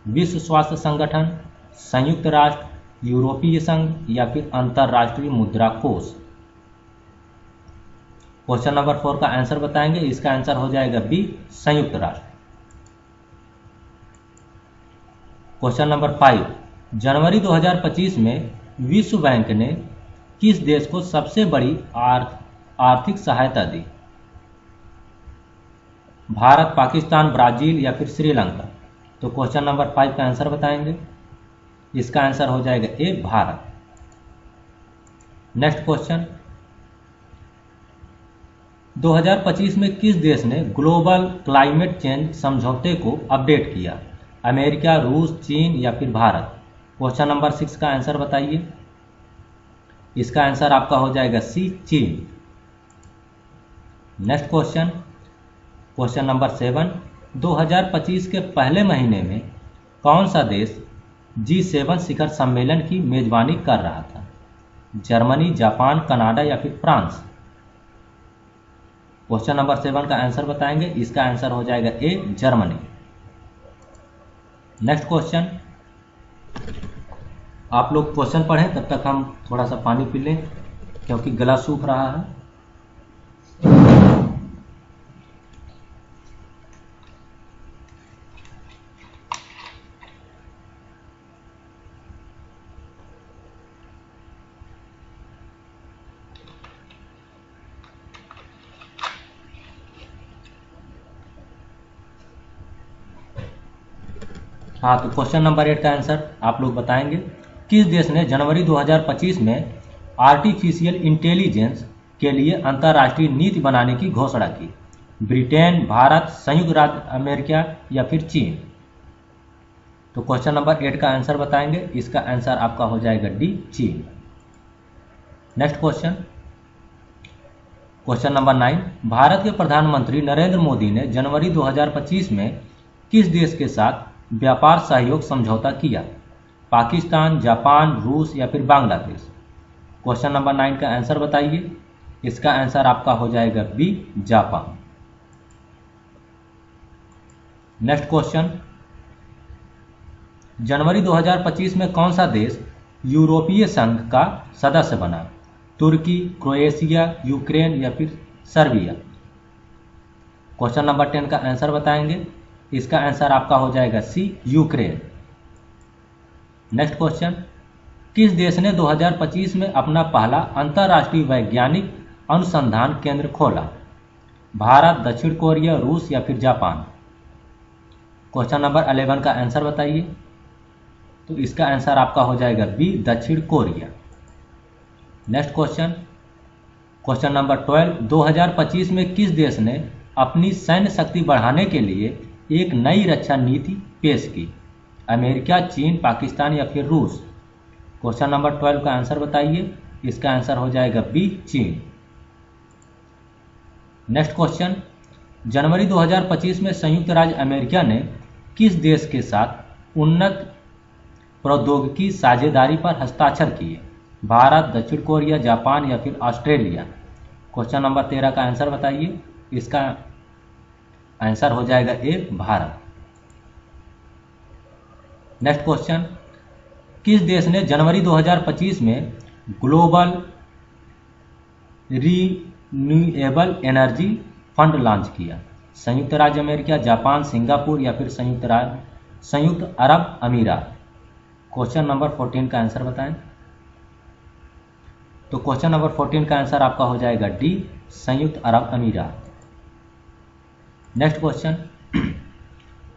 विश्व स्वास्थ्य संगठन, संयुक्त राष्ट्र, यूरोपीय संघ या फिर अंतर्राष्ट्रीय मुद्रा कोष? क्वेश्चन नंबर 4 का आंसर बताएंगे, इसका आंसर हो जाएगा बी, संयुक्त राष्ट्र। क्वेश्चन नंबर 5, जनवरी 2025 में विश्व बैंक ने किस देश को सबसे बड़ी आर्थिक सहायता दी? भारत, पाकिस्तान, ब्राजील या फिर श्रीलंका? तो क्वेश्चन नंबर 5 का आंसर बताएंगे, इसका आंसर हो जाएगा ए, भारत। नेक्स्ट क्वेश्चन, 2025 में किस देश ने ग्लोबल क्लाइमेट चेंज समझौते को अपडेट किया? अमेरिका, रूस, चीन या फिर भारत? क्वेश्चन नंबर 6 का आंसर बताइए, इसका आंसर आपका हो जाएगा सी, चीन। नेक्स्ट क्वेश्चन, क्वेश्चन नंबर 7, 2025 के पहले महीने में कौन सा देश G7 शिखर सम्मेलन की मेजबानी कर रहा था? जर्मनी, जापान, कनाडा या फिर फ्रांस? क्वेश्चन नंबर 7 का आंसर बताएंगे, इसका आंसर हो जाएगा ए, जर्मनी। नेक्स्ट क्वेश्चन, आप लोग क्वेश्चन पढ़ें, तब तक हम थोड़ा सा पानी पी लें क्योंकि गला सूख रहा है। हाँ, तो क्वेश्चन नंबर 8 का आंसर आप लोग बताएंगे, किस देश ने जनवरी 2025 में आर्टिफिशियल इंटेलिजेंस के लिए अंतर्राष्ट्रीय नीति बनाने की घोषणा की? ब्रिटेन, भारत, संयुक्त राज्य अमेरिका या फिर चीन? तो क्वेश्चन नंबर 8 का आंसर बताएंगे, इसका आंसर आपका हो जाएगा डी, चीन। Next question, question number 9, Bharat के प्रधानमंत्री नरेंद्र मोदी ने जनवरी 2025 में किस देश के साथ व्यापार सहयोग समझौता किया? पाकिस्तान, जापान, रूस या फिर बांग्लादेश? क्वेश्चन नंबर 9 का आंसर बताइए, इसका आंसर आपका हो जाएगा बी, जापान। नेक्स्ट क्वेश्चन, जनवरी 2025 में कौन सा देश यूरोपीय संघ का सदस्य बना? तुर्की, क्रोएशिया, यूक्रेन या फिर सर्बिया? क्वेश्चन नंबर 10 का आंसर बताएंगे, इसका आंसर आपका हो जाएगा सी, यूक्रेन। नेक्स्ट क्वेश्चन, किस देश ने 2025 में अपना पहला अंतर्राष्ट्रीय वैज्ञानिक अनुसंधान केंद्र खोला? भारत, दक्षिण कोरिया, रूस या फिर जापान? क्वेश्चन नंबर 11 का आंसर बताइए, तो इसका आंसर आपका हो जाएगा बी, दक्षिण Korea. Next question, question number 12, 2025 में किस देश ने अपनी सैन्य शक्ति बढ़ाने के लिए एक नई रक्षा नीति पेश की? अमेरिका, चीन, पाकिस्तान या फिर रूस? क्वेश्चन नंबर 12 का आंसर बताइए, इसका आंसर हो जाएगा बी, चीन। नेक्स्ट क्वेश्चन, जनवरी 2025 में संयुक्त राज्य अमेरिका ने किस देश के साथ उन्नत प्रौद्योगिकी साझेदारी पर हस्ताक्षर किए? भारत, दक्षिण कोरिया, जापान या फिर ऑस्ट्रेलिया? क्वेश्चन नंबर 13 का आंसर बताइए, इसका आंसर हो जाएगा ए, भारत। नेक्स्ट क्वेश्चन, किस देश ने जनवरी 2025 में global renewable energy fund launch किया? संयुक्त राज्य अमेरिका, जापान, सिंगापुर या फिर संयुक्त अरब अमीरात? क्वेश्चन नंबर 14 का आंसर बताएं। तो क्वेश्चन नंबर 14 का आंसर आपका हो जाएगा डी, संयुक्त अरब अमीरात। नेक्स्ट क्वेश्चन,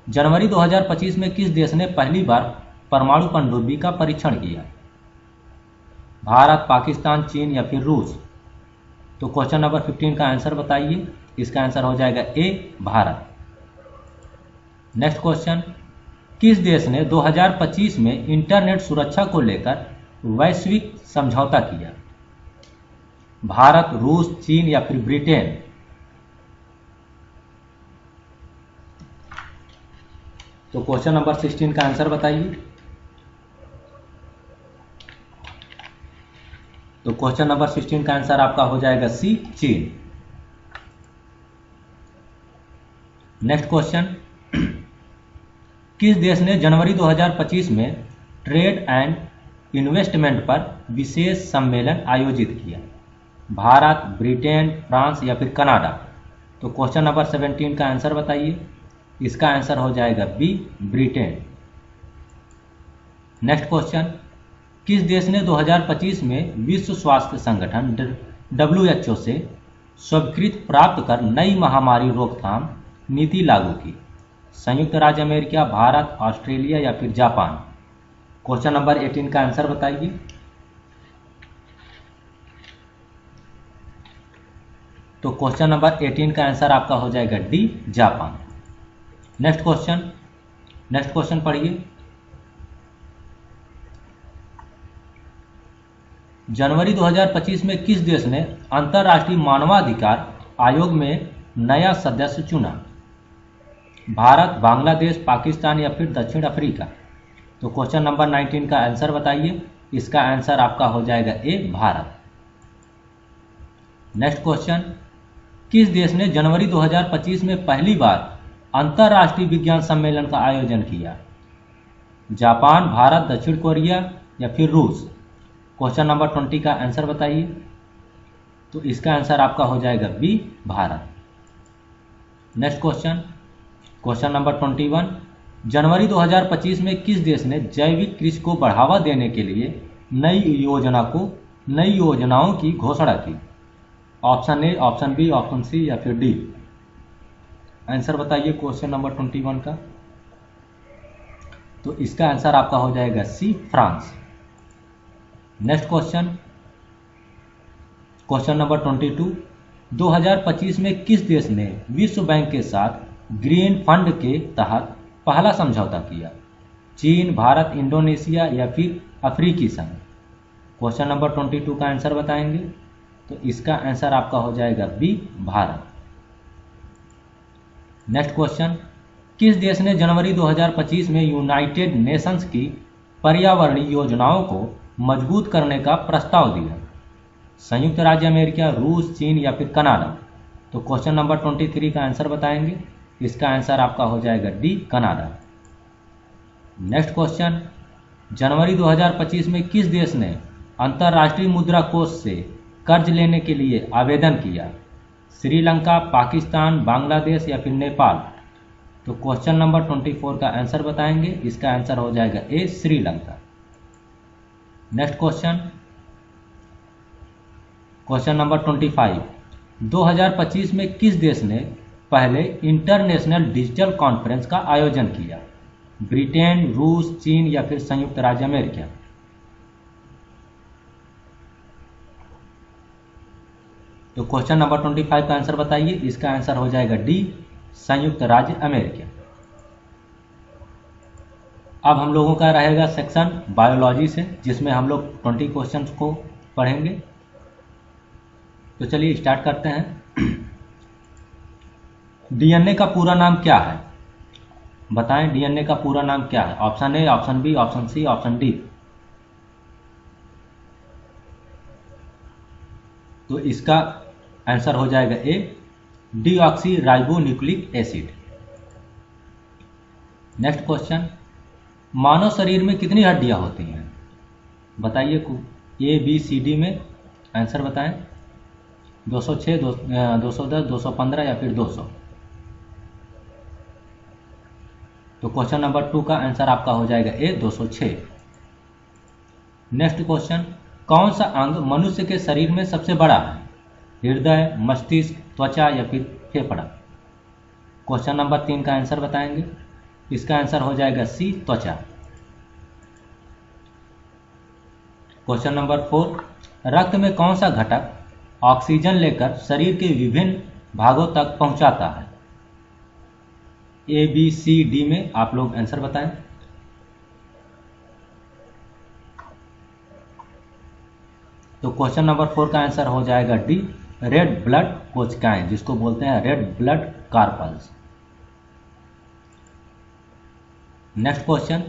जनवरी 2025 में किस देश ने पहली बार परमाणु पनडुब्बी का परीक्षण किया? भारत, पाकिस्तान, चीन या फिर रूस? तो क्वेश्चन नंबर 15 का आंसर बताइए। इसका आंसर हो जाएगा ए, भारत। नेक्स्ट क्वेश्चन, किस देश ने 2025 में इंटरनेट सुरक्षा को लेकर वैश्विक समझौता किया? भारत, रूस, चीन या फिर ब्रिटेन? तो क्वेश्चन नंबर 16 का आंसर बताइए। तो क्वेश्चन नंबर 16 का आंसर आपका हो जाएगा सी, चीन। नेक्स्ट क्वेश्चन, किस देश ने जनवरी 2025 में ट्रेड एंड इन्वेस्टमेंट पर विशेष सम्मेलन आयोजित किया? भारत, ब्रिटेन, फ्रांस या फिर कनाडा? तो क्वेश्चन नंबर 17 का आंसर बताइए। इसका आंसर हो जाएगा बी, ब्रिटेन। नेक्स्ट क्वेश्चन, किस देश ने 2025 में विश्व स्वास्थ्य संगठन WHO से स्वीकृति प्राप्त कर नई महामारी रोकथाम नीति लागू की? संयुक्त राज्य अमेरिका, भारत, ऑस्ट्रेलिया या फिर जापान? क्वेश्चन नंबर 18 का आंसर बताइए। तो क्वेश्चन नंबर 18 का आंसर आपका हो जाएगा डी, जापान। नेक्स्ट क्वेश्चन पढ़िए। जनवरी 2025 में किस देश ने अंतर्राष्ट्रीय मानवाधिकार आयोग में नया सदस्य चुना? भारत, बांग्लादेश, पाकिस्तान या फिर दक्षिण अफ्रीका? तो क्वेश्चन नंबर 19 का आंसर बताइए। इसका आंसर आपका हो जाएगा ए, भारत। नेक्स्ट क्वेश्चन, किस देश ने जनवरी 2025 में पहली बार अंतर्राष्ट्रीय विज्ञान सम्मेलन का आयोजन किया? जापान, भारत, दक्षिण कोरिया या फिर रूस? क्वेश्चन नंबर 20 का आंसर बताइए। तो इसका आंसर आपका हो जाएगा B, Bharat. Next question number 21, जनवरी 2025 में किस देश ने जैविक कृषि को बढ़ावा देने के लिए नई योजनाओं की घोषणा की? Option A, option B, option C या फिर डी? आंसर बताइए क्वेश्चन नंबर 21 का। तो इसका आंसर आपका हो जाएगा C, France. Next question number 22, 2025 में किस देश ने विश्व बैंक के साथ ग्रीन फंड के तहत पहला समझौता किया? चीन, भारत, इंडोनेशिया या फिर अफ्रीकी संघ? क्वेश्चन नंबर 22 का आंसर बताएंगे। तो इसका आंसर आपका हो जाएगा बी, भारत। नेक्स्ट क्वेश्चन, किस देश ने जनवरी 2025 में यूनाइटेड नेशंस की पर्यावरणीय योजनाओं को मजबूत करने का प्रस्ताव दिया? संयुक्त राज्य अमेरिका, रूस, चीन या फिर कनाडा? तो क्वेश्चन नंबर 23 का आंसर बताएंगे। इसका आंसर आपका हो जाएगा डी, कनाडा। नेक्स्ट क्वेश्चन, जनवरी 2025 में किस देश ने अंतर्राष्ट्रीय मुद्रा कोष से कर्ज लेने के लिए आवेदन किया? श्रीलंका, पाकिस्तान, बांग्लादेश या फिर नेपाल? तो क्वेश्चन नंबर 24 का आंसर बताएंगे। इसका आंसर हो जाएगा ए, श्रीलंका। नेक्स्ट क्वेश्चन नंबर 25, 2025 में किस देश ने पहले इंटरनेशनल डिजिटल कॉन्फ्रेंस का आयोजन किया? ब्रिटेन, रूस, चीन या फिर संयुक्त राज्य अमेरिका? तो क्वेश्चन नंबर 25 का आंसर बताइए। इसका आंसर हो जाएगा डी, संयुक्त राज्य अमेरिका। अब हम लोगों का रहेगा सेक्शन बायोलॉजी से, जिसमें हम लोग 20 क्वेश्चंस को पढ़ेंगे। तो चलिए स्टार्ट करते हैं। डीएनए का पूरा नाम क्या है? बताएं, डीएनए का पूरा नाम क्या है? Option A, option B, option C, option D? तो इसका आंसर हो जाएगा A, deoxyribonucleic acid. Next question, मानव शरीर में कितनी हड्डियां होती हैं? बताइए, ए, बी, सी, डी में आंसर बताएं। 206, 210, 215 या फिर 200? तो क्वेश्चन नंबर 2 का आंसर आपका हो जाएगा ए, 206। नेक्स्ट क्वेश्चन, कौन सा अंग मनुष्य के शरीर में सबसे बड़ा है? हृदय, मस्तिष्क, त्वचा या फिर फेफड़ा? क्वेश्चन नंबर 3 का आंसर बताएंगे। इसका आंसर हो जाएगा सी, त्वचा। क्वेश्चन नंबर 4, रक्त में कौन सा घटक ऑक्सीजन लेकर शरीर के विभिन्न भागों तक पहुंचाता है? ए, बी, सी, डी में आप लोग आंसर बताएं। तो क्वेश्चन नंबर 4 का आंसर हो जाएगा डी, रेड ब्लड कोशिकाएं, जिसको बोलते हैं red blood corpuscles. Next question,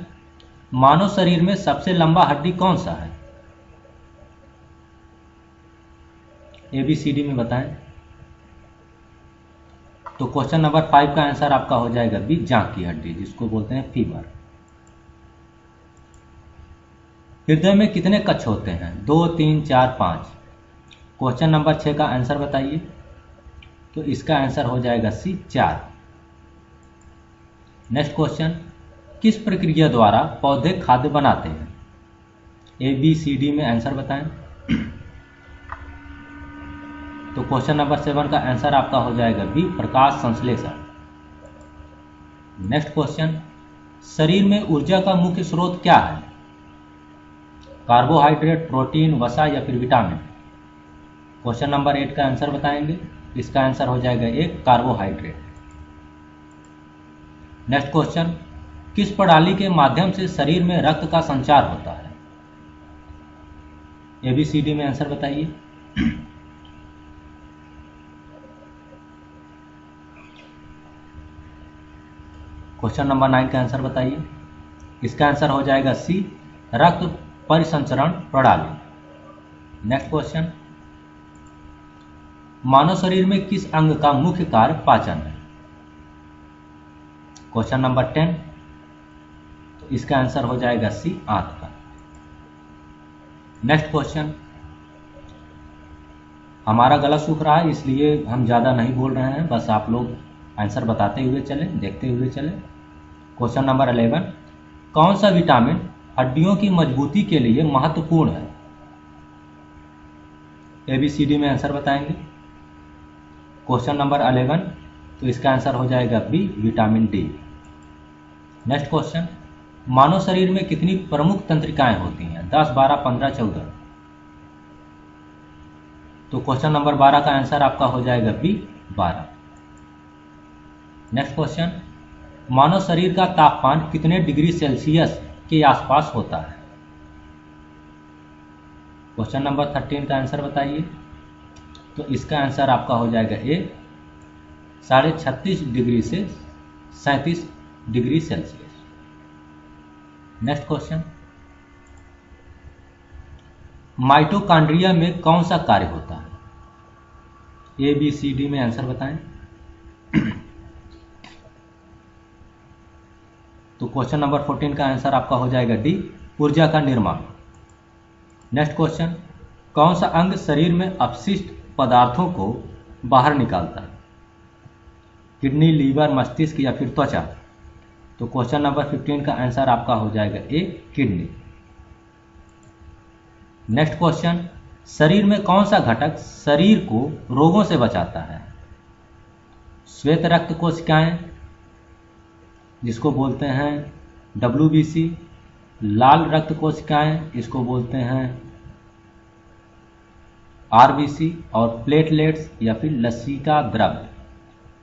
मानव शरीर में सबसे लंबा हड्डी कौन सा है? ए, बी, सी, डी में बताएं। तो क्वेश्चन नंबर 5 का आंसर आपका हो जाएगा बी, जांघ की हड्डी, जिसको बोलते हैं फीमर। हृदय में कितने कक्ष होते हैं? 2, 3, 4, 5। क्वेश्चन नंबर 6 का आंसर बताइए। तो इसका आंसर हो जाएगा सी, 4। नेक्स्ट क्वेश्चन, किस प्रक्रिया द्वारा पौधे खाद्य बनाते हैं? ए, बी, सी, डी में आंसर बताएं। तो क्वेश्चन नंबर 7 का आंसर आपका हो जाएगा बी, प्रकाश संश्लेषण। नेक्स्ट क्वेश्चन, शरीर में ऊर्जा का मुख्य स्रोत क्या है? कार्बोहाइड्रेट, प्रोटीन, वसा या फिर विटामिन? क्वेश्चन नंबर 8 का आंसर बताएंगे। इसका आंसर हो जाएगा ए, कार्बोहाइड्रेट। नेक्स्ट क्वेश्चन, किस प्रणाली के माध्यम से शरीर में रक्त का संचार होता है? ए, बी, सी, डी में आंसर बताइए। क्वेश्चन नंबर 9 का आंसर बताइए। इसका आंसर हो जाएगा सी, रक्त परिसंचरण प्रणाली। नेक्स्ट क्वेश्चन, मानव शरीर में किस अंग का मुख्य कार्य पाचन है? Question number 10। तो इसका आंसर हो जाएगा सी, आंत का। नेक्स्ट क्वेश्चन, हमारा गला सूख रहा है इसलिए हम ज़्यादा नहीं बोल रहे हैं, बस आप लोग आंसर बताते हुए चलें, देखते हुए चलें। क्वेश्चन नंबर 11, कौन सा विटामिन हड्डियों की मजबूती के लिए महत्वपूर्ण है? ए, बी, सी, डी में आंसर बताएंगे। क्वेश्चन नंबर 11, तो इसका आंसर हो जाएगा B, vitamin D. Next question, मानव शरीर में कितनी प्रमुख तंत्रिकाएं होती हैं? 10, 12, 15, 14? तो क्वेश्चन नंबर 12 का आंसर आपका हो जाएगा बी, 12। नेक्स्ट क्वेश्चन, मानव शरीर का तापमान कितने डिग्री सेल्सियस के आसपास होता है? क्वेश्चन नंबर 13 का आंसर बताइए। तो इसका आंसर आपका हो जाएगा ए, 36.5 डिग्री से 37 degree Celsius. Next question, mitochondria में कौन सा कार्य होता है? ए, बी, सी, डी में आंसर बताएं। तो क्वेश्चन नंबर 14 का आंसर आपका हो जाएगा डी, ऊर्जा का निर्माण। नेक्स्ट क्वेश्चन, कौन सा अंग शरीर में अपशिष्ट पदार्थों को बाहर निकालता है? किडनी, लीवर, मस्तिष्क या फिर त्वचा? तो क्वेश्चन नंबर 15 का आंसर आपका हो जाएगा ए, किडनी। नेक्स्ट क्वेश्चन, शरीर में कौन सा घटक शरीर को रोगों से बचाता है? श्वेत रक्त कोशिकाएं, जिसको बोलते हैं WBC, लाल रक्त कोशिकाएं, इसको बोलते हैं RBC, और प्लेटलेट्स या फिर लसीका द्रव्य?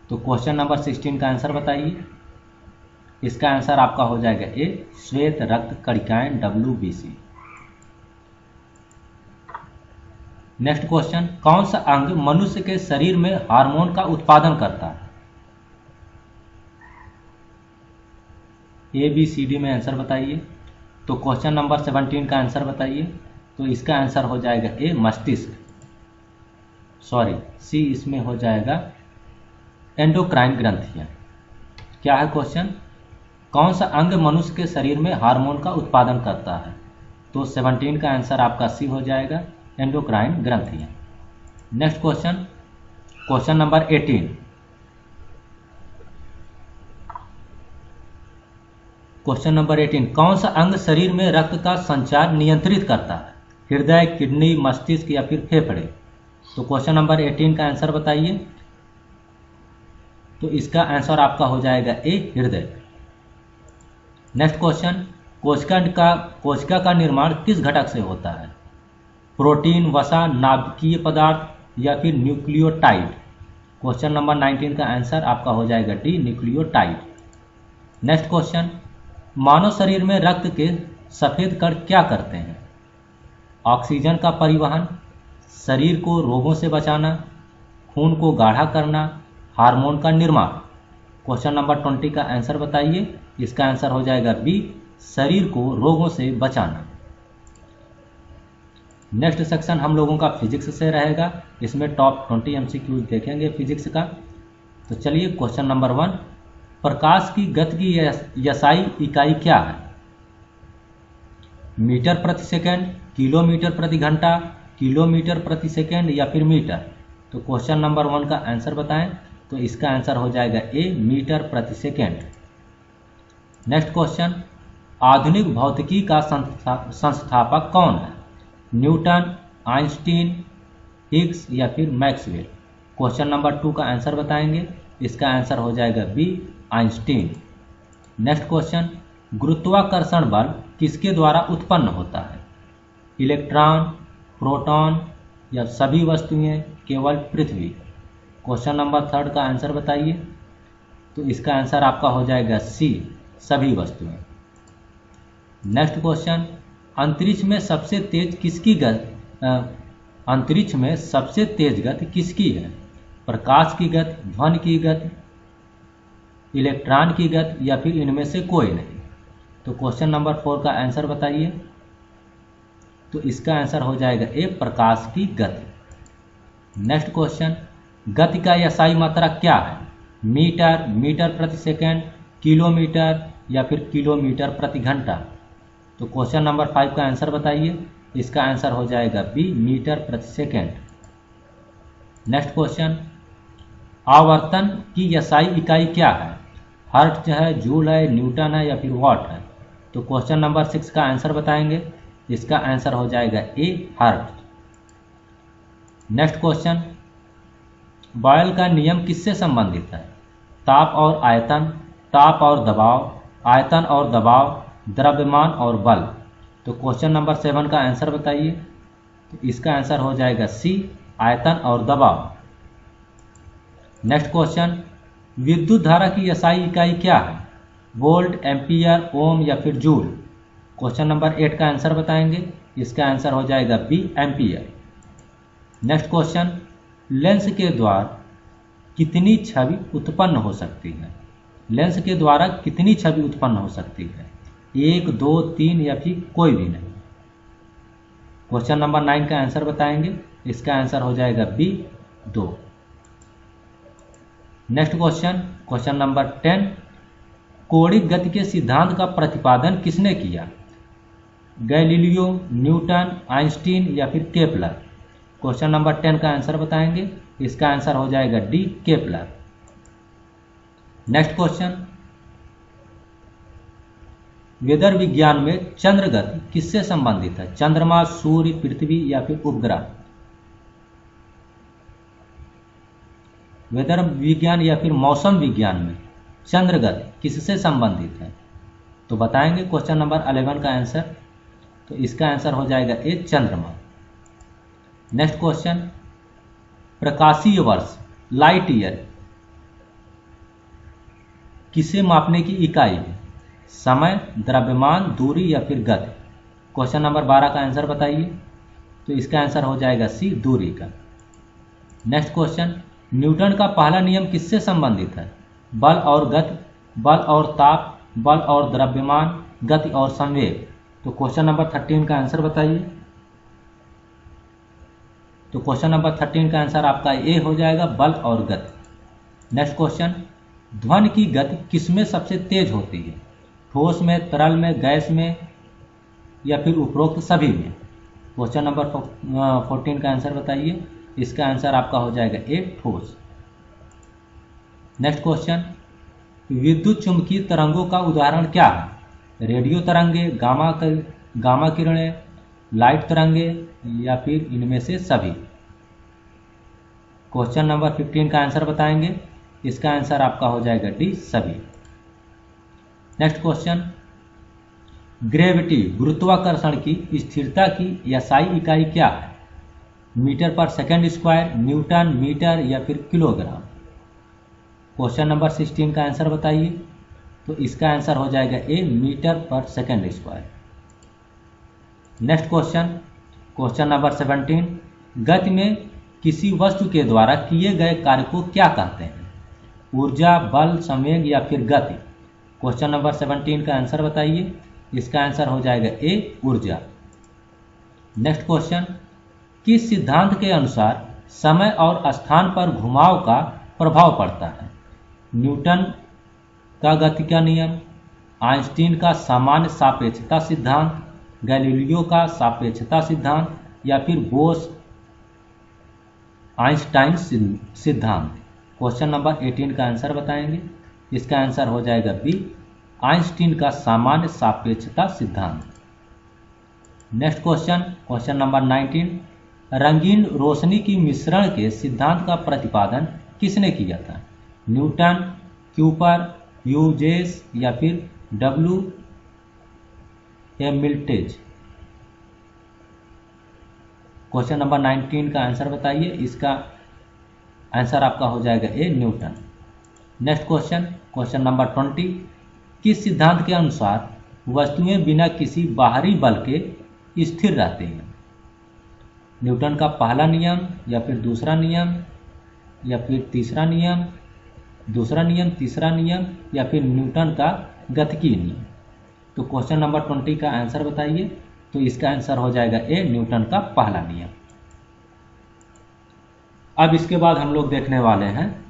तो क्वेश्चन नंबर 16 का आंसर बताइए। इसका आंसर आपका हो जाएगा ए, श्वेत रक्त कणिकाएं WBC। नेक्स्ट क्वेश्चन, कौन सा अंग मनुष्य के शरीर में हार्मोन का उत्पादन करता है? ए, बी, सी, डी में आंसर बताइए। तो क्वेश्चन नंबर 17 का आंसर बताइए। तो इसका आंसर हो जाएगा ए, मस्तिष्क, सॉरी सी इसमें हो जाएगा एंडोक्राइन ग्रंथियां। क्या है क्वेश्चन, कौन सा अंग मनुष्य के शरीर में हार्मोन का उत्पादन करता है? तो 17 का आंसर आपका सी हो जाएगा, एंडोक्राइन ग्रंथियां। Next question, question number 18। Question number 18, कौन सा अंग शरीर में रक्त का संचार नियंत्रित करता है? हृदय, किडनी, मस्तिष्क या फिर फेफड़े? तो क्वेश्चन नंबर 18 का आंसर बताइए। तो इसका आंसर आपका हो जाएगा ए, हृदय। नेक्स्ट क्वेश्चन, कोशिका का निर्माण किस घटक से होता है? प्रोटीन, वसा, नाभिकीय पदार्थ या फिर न्यूक्लियोटाइड। क्वेश्चन नंबर 19 का आंसर आपका हो जाएगा डी, न्यूक्लियोटाइड। नेक्स्ट क्वेश्चन, मानव शरीर में रक्त के सफेद कण क्या करते हैं? ऑक्सीजन का परिवहन, शरीर को रोगों से बचाना, खून को गाढ़ा करना, हार्मोन का निर्माण। क्वेश्चन नंबर 20 का आंसर बताइए। इसका आंसर हो जाएगा बी, शरीर को रोगों से बचाना। नेक्स्ट सेक्शन हम लोगों का फिजिक्स से रहेगा। इसमें टॉप 20 एमसीक्यूज देखेंगे फिजिक्स का। तो चलिए क्वेश्चन नंबर 1, प्रकाश की गति की यसाई इकाई क्या है? मीटर प्रति सेकंड, किलोमीटर प्रति घंटा, किलोमीटर प्रति सेकंड या फिर मीटर। तो क्वेश्चन नंबर 1 का आंसर बताएं। तो इसका आंसर हो जाएगा ए, मीटर प्रति सेकंड। नेक्स्ट क्वेश्चन, आधुनिक भौतिकी का संस्थापक कौन है? न्यूटन, आइंस्टीन, हिग्स या फिर मैक्सवेल। क्वेश्चन नंबर 2 का आंसर बताएंगे। इसका आंसर हो जाएगा बी, आइंस्टीन। नेक्स्ट क्वेश्चन, गुरुत्वाकर्षण बल किसके द्वारा उत्पन्न होता है? इलेक्ट्रॉन, प्रोटॉन या सभी वस्तुएं, केवल पृथ्वी। क्वेश्चन नंबर 3 का आंसर बताइए। तो इसका आंसर आपका हो जाएगा सी, सभी वस्तुएं। नेक्स्ट क्वेश्चन, अंतरिक्ष में सबसे तेज गति किसकी है? प्रकाश की गति, ध्वनि की गति, इलेक्ट्रॉन की गति या फिर इनमें से कोई नहीं। तो क्वेश्चन नंबर 4 का आंसर बताइए। तो इसका आंसर हो जाएगा ए, प्रकाश की गति। नेक्स्ट क्वेश्चन, गति का यसाई मात्रा क्या है? मीटर, मीटर प्रति सेकंड, किलोमीटर या फिर किलोमीटर प्रति घंटा। तो क्वेश्चन नंबर 5 का आंसर बताइए। इसका आंसर हो जाएगा बी, मीटर प्रति सेकंड। नेक्स्ट क्वेश्चन, आवर्तन की यसाई इकाई क्या है? हर्ट्ज है, जूल है, न्यूटन है या फिर वॉट है। तो क्वेश्चन नंबर 6 का आंसर बताएंगे। इसका आंसर हो जाएगा ए, हर्ट्ज। नेक्स्ट क्वेश्चन, बॉयल का नियम किससे संबंधित है? ताप और आयतन, ताप और दबाव, आयतन और दबाव, द्रव्यमान और बल। तो क्वेश्चन नंबर 7 का आंसर बताइए। तो इसका आंसर हो जाएगा सी, आयतन और दबाव। नेक्स्ट क्वेश्चन, विद्युत धारा की एसआई इकाई क्या है? वोल्ट, एम्पियर, ओम या फिर जूल। क्वेश्चन नंबर 8 का आंसर बताएंगे। इसका आंसर हो जाएगा B, ampere. Next question, lens के द्वारा कितनी छवि उत्पन्न हो सकती है? लेंस के द्वारा कितनी छवि उत्पन्न हो सकती है? 1, 2, 3 या फिर कोई भी नहीं। क्वेश्चन नंबर 9 का आंसर बताएंगे। इसका आंसर हो जाएगा B, 2। Next question, question number 10, कौणिक गति के सिद्धांत का प्रतिपादन किसने किया? गैलीलियो, न्यूटन, आइंस्टीन या फिर केपलर। क्वेश्चन नंबर 10 का आंसर बताएंगे। इसका आंसर हो जाएगा डी, केपलर। नेक्स्ट क्वेश्चन, वेदर विज्ञान में चंद्र गति किससे संबंधित है? चंद्रमा, सूर्य, पृथ्वी या फिर उपग्रह। वेदर विज्ञान या फिर मौसम विज्ञान में चंद्र गति किससे संबंधित है? तो बताएंगे क्वेश्चन नंबर 11 का आंसर। तो इसका आंसर हो जाएगा ए, चंद्रमा। नेक्स्ट क्वेश्चन, प्रकाशीय वर्ष, लाइट ईयर किसे मापने की इकाई है? समय, द्रव्यमान, दूरी या फिर गति। क्वेश्चन नंबर 12 का आंसर बताइए। तो इसका आंसर हो जाएगा सी, दूरी का। नेक्स्ट क्वेश्चन, न्यूटन का पहला नियम किससे संबंधित है? बल और गति, बल और ताप, बल और द्रव्यमान, गति और संवेग। तो क्वेश्चन नंबर 13 का आंसर बताइए। तो क्वेश्चन नंबर 13 का आंसर आपका ए हो जाएगा, बल और गति। नेक्स्ट क्वेश्चन, ध्वनि की गति किसमें सबसे तेज होती है? ठोस में, तरल में, गैस में या फिर उपरोक्त सभी में। क्वेश्चन नंबर 14 का आंसर बताइए। इसका आंसर आपका हो जाएगा ए, ठोस। नेक्स्ट क्वेश्चन, विद्युत चुंबकीय तरंगों का उदाहरण क्या है? रेडियो तरंगे, गामा किरणें, लाइट तरंगे या फिर इनमें से सभी। क्वेश्चन नंबर 15 का आंसर बताएंगे। इसका आंसर आपका हो जाएगा डी, सभी। नेक्स्ट क्वेश्चन, ग्रेविटी, गुरुत्वाकर्षण की स्थिरता की एसआई इकाई क्या है? मीटर पर सेकेंड स्क्वायर, न्यूटन, मीटर या फिर किलोग्राम। क्वेश्चन नंबर 16 का आंसर बताइए। तो इसका आंसर हो जाएगा ए, मीटर पर second square. Next question, question number 17, गति में किसी वस्तु के द्वारा किए गए कार्य को क्या कहते हैं? ऊर्जा, बल, संवेग या फिर गति। क्वेश्चन नंबर 17 का आंसर बताइए। इसका आंसर हो जाएगा ए, ऊर्जा। नेक्स्ट क्वेश्चन, किस सिद्धांत के अनुसार समय और स्थान पर घुमाव का प्रभाव पड़ता है? न्यूटन का गति का नियम, आइंस्टीन का सामान्य सापेक्षता सिद्धांत, गैलीलियो का सापेक्षता सिद्धांत या फिर बोस आइंस्टाइन सिद्धांत। क्वेश्चन नंबर 18 का आंसर बताएंगे। इसका आंसर हो जाएगा बी, आइंस्टीन का सामान्य सापेक्षता सिद्धांत। नेक्स्ट क्वेश्चन, क्वेश्चन नंबर 19, रंगीन रोशनी की मिश्रण के सिद्धांत का प्रतिपादन किसने किया था? न्यूटन, क्यूपर, ह्यूजेस या फिर डब्ल्यू हैमिल्टन। क्वेश्चन नंबर 19 का आंसर बताइए। इसका आंसर आपका हो जाएगा A, Newton. Next question, question number 20, किस सिद्धांत के अनुसार वस्तुएं बिना किसी बाहरी बल के स्थिर रहती हैं? न्यूटन का पहला नियम या फिर दूसरा नियम या फिर तीसरा नियम, दूसरा नियम, तीसरा नियम या फिर न्यूटन का गतिकीय नियम। तो क्वेश्चन नंबर 20 का आंसर बताइए। तो इसका आंसर हो जाएगा ए, न्यूटन का पहला नियम। अब इसके बाद हम लोग देखने वाले हैं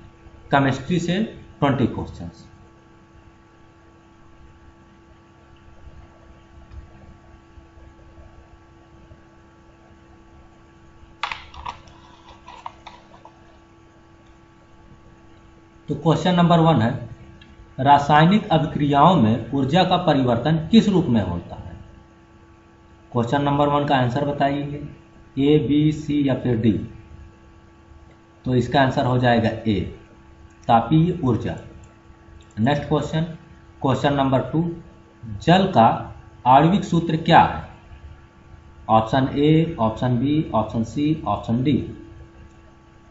केमिस्ट्री से 20 क्वेश्चंस। तो क्वेश्चन नंबर 1 है, रासायनिक अभिक्रियाओं में ऊर्जा का परिवर्तन किस रूप में होता है? क्वेश्चन नंबर 1 का आंसर बताइए। ए, बी, सी या फिर डी। तो इसका आंसर हो जाएगा ए, तापीय ऊर्जा। नेक्स्ट क्वेश्चन, क्वेश्चन नंबर 2, जल का आणविक सूत्र क्या है? Option A, option B, option C, option D.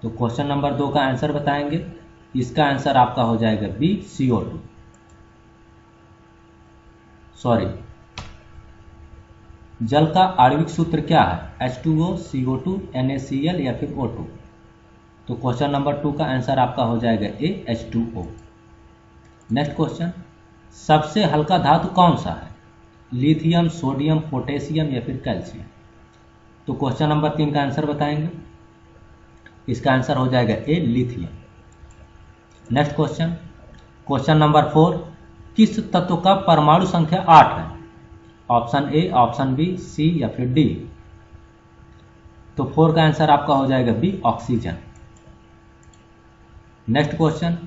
तो क्वेश्चन नंबर 2 का आंसर बताएंगे। इसका आंसर आपका हो जाएगा बी, CO2। सॉरी, जल का आणविक सूत्र क्या है? H2O, CO2, NaCl या फिर O2। तो क्वेश्चन नंबर 2 का आंसर आपका हो जाएगा ए, H2O। नेक्स्ट क्वेश्चन, सबसे हल्का धातु कौन सा है? लिथियम, सोडियम, पोटेशियम या फिर कैल्शियम। तो क्वेश्चन नंबर 3 का आंसर बताएंगे। इसका आंसर हो जाएगा A, lithium. Next question, question number 4, किस तत्व का परमाणु संख्या 8 है? Option A, option B, C या फिर डी। तो 4 का आंसर आपका हो जाएगा बी, ऑक्सीजन। नेक्स्ट क्वेश्चन,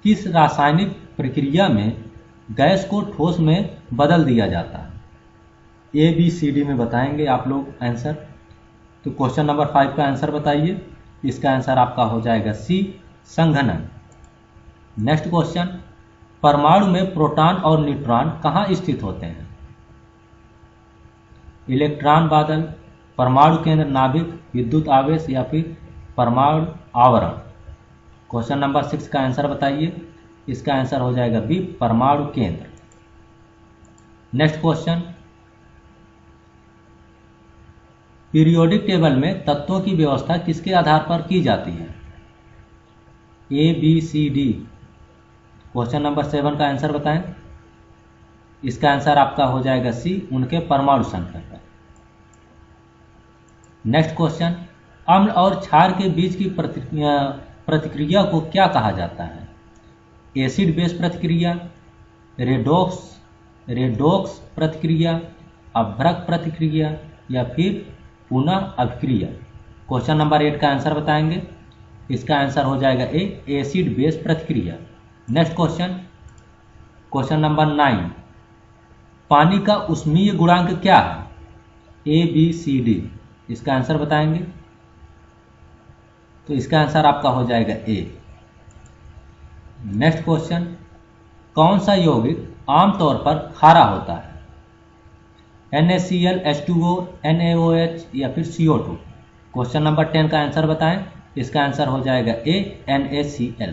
किस रासायनिक प्रक्रिया में गैस को ठोस में बदल दिया जाता है? ए, बी, सी, डी में बताएंगे आप लोग आंसर। तो क्वेश्चन नंबर 5 का आंसर बताइए। इसका आंसर आपका हो जाएगा सी, संघनन। नेक्स्ट क्वेश्चन, परमाणु में प्रोटॉन और न्यूट्रॉन कहाँ स्थित होते हैं? इलेक्ट्रॉन बादल, परमाणु केंद्र, नाभिक, विद्युत आवेश या फिर परमाणु आवरण। क्वेश्चन नंबर 6 का आंसर बताइए। इसका आंसर हो जाएगा बी, परमाणु केंद्र। नेक्स्ट क्वेश्चन, पीरियोडिक टेबल में तत्वों की व्यवस्था किसके आधार पर की जाती है? A, B, C, D. Question number 7 का आंसर बताएं। इसका आंसर आपका हो जाएगा सी, उनके परमाणु संख्या पर। नेक्स्ट क्वेश्चन, अम्ल और क्षार के बीच की प्रतिक्रिया को क्या कहा जाता है? एसिड बेस प्रतिक्रिया, रेडोक्स प्रतिक्रिया, अभ्रक प्रतिक्रिया या फिर पुनः अभिक्रिया। क्वेश्चन नंबर 8 का आंसर बताएंगे। इसका आंसर हो जाएगा ए, एसिड बेस प्रतिक्रिया। नेक्स्ट क्वेश्चन, क्वेश्चन नंबर 9, पानी का ऊष्मीय गुणांक क्या है? A, B, C, D. इसका आंसर बताएंगे। तो इसका आंसर आपका हो जाएगा ए। नेक्स्ट क्वेश्चन, कौन सा यौगिक आमतौर पर खारा होता है? NaCl, H2O, NaOH या फिर CO2। क्वेश्चन नंबर 10 का आंसर बताएं। इसका आंसर हो जाएगा ए, NaCl।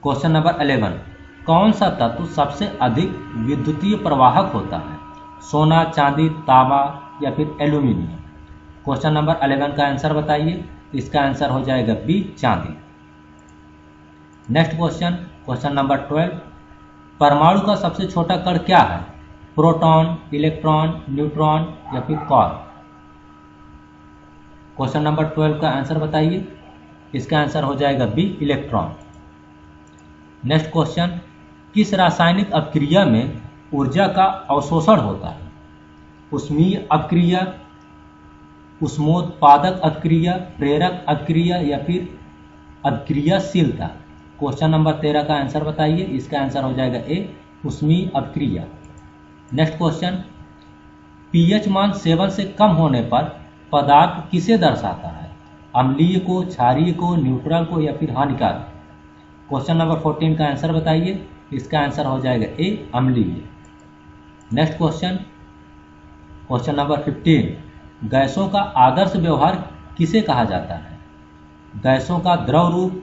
क्वेश्चन नंबर 11, कौन सा तत्व सबसे अधिक विद्युतीय प्रवाहक होता है? सोना, चांदी, तांबा या फिर एल्यूमिनियम? क्वेश्चन नंबर 11 का आंसर बताइए। इसका आंसर हो जाएगा बी, चांदी। नेक्स्ट क्वेश्चन, क्वेश्चन नंबर 12, परमाणु का सबसे छोटा कण क्या है? प्रोटॉन, इलेक्ट्रॉन, न्यूट्रॉन या फिर क्वार्क? क्वेश्चन नंबर 12 का आंसर बताइए। इसका आंसर हो जाएगा बी, इलेक्ट्रॉन। नेक्स्ट क्वेश्चन, किस रासायनिक अपक्रिया में ऊर्जा का अवशोषण होता है? ऊष्मीय अपक्रिया, ऊष्मोत्पादक अपक्रिया, प्रेरक अपक्रिया या फिर अपक्रियाशीलता? क्वेश्चन नंबर 13 का आंसर बताइए। इसका आंसर हो जाएगा ए, ऊष्मीय अपक्रिया। नेक्स्ट क्वेश्चन, पीएच मान 7 से कम होने पर पदार्थ किसे दर्शाता है? अम्लीय को, क्षारीय को, न्यूट्रल को या फिर हानिकारक? क्वेश्चन नंबर 14 का आंसर बताइए। इसका आंसर हो जाएगा ए, अम्लीय। नेक्स्ट क्वेश्चन, क्वेश्चन नंबर 15, गैसों का आदर्श व्यवहार किसे कहा जाता है? गैसों का द्रव रूप,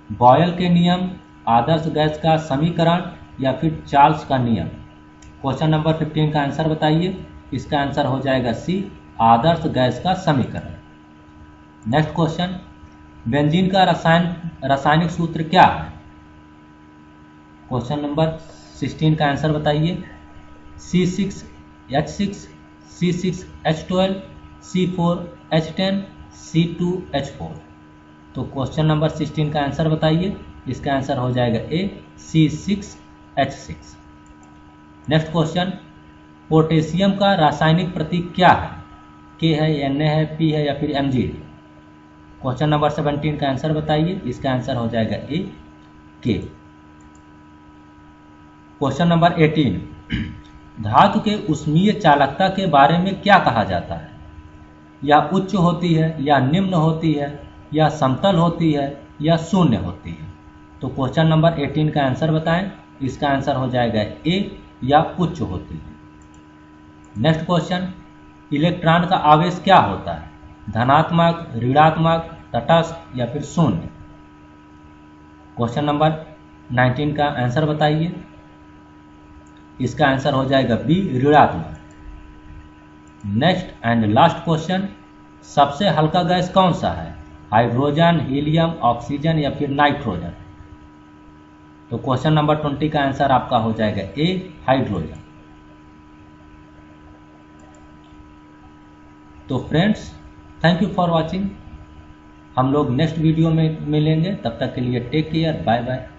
बॉयल के नियम, आदर्श गैस का समीकरण या फिर चार्ल्स का नियम? क्वेश्चन नंबर 15 का आंसर बताइए। इसका आंसर हो जाएगा सी, आदर्श गैस का समीकरण। नेक्स्ट क्वेश्चन, बेंजीन का रासायनिक सूत्र क्या है? क्वेश्चन नंबर 16 का आंसर बताइए। C6H6, C6H12, C4H10, C2H4? तो क्वेश्चन नंबर 16 का आंसर बताइए। इसका आंसर हो जाएगा ए, C6H6। नेक्स्ट क्वेश्चन, पोटेशियम का रासायनिक प्रतीक क्या है? के है, Na है, P है या फिर Mg? क्वेश्चन नंबर 17 का आंसर बताइए। इसका आंसर हो जाएगा ए, के। क्वेश्चन नंबर 18, धातु के ऊष्मीय चालकता के बारे में क्या कहा जाता है? या उच्च होती है, या निम्न होती है, या समतल होती है, या शून्य होती है? तो क्वेश्चन नंबर 18 का आंसर बताएं। इसका आंसर हो जाएगा ए, या उच्च होती है। नेक्स्ट क्वेश्चन, इलेक्ट्रॉन का आवेश क्या होता है? धनात्मक, ऋणात्मक, तटस्थ या फिर शून्य? क्वेश्चन नंबर 19 का आंसर बताइए। इसका आंसर हो जाएगा बी, ऋणात्मक। नेक्स्ट एंड लास्ट क्वेश्चन, सबसे हल्का गैस कौन सा है? हाइड्रोजन, हीलियम, ऑक्सीजन या फिर नाइट्रोजन? तो क्वेश्चन नंबर 20 का आंसर आपका हो जाएगा ए, हाइड्रोजन। तो friends, thank you for watching. हम लोग नेक्स्ट वीडियो में मिलेंगे। तब तक के लिए टेक केयर, बाय बाय।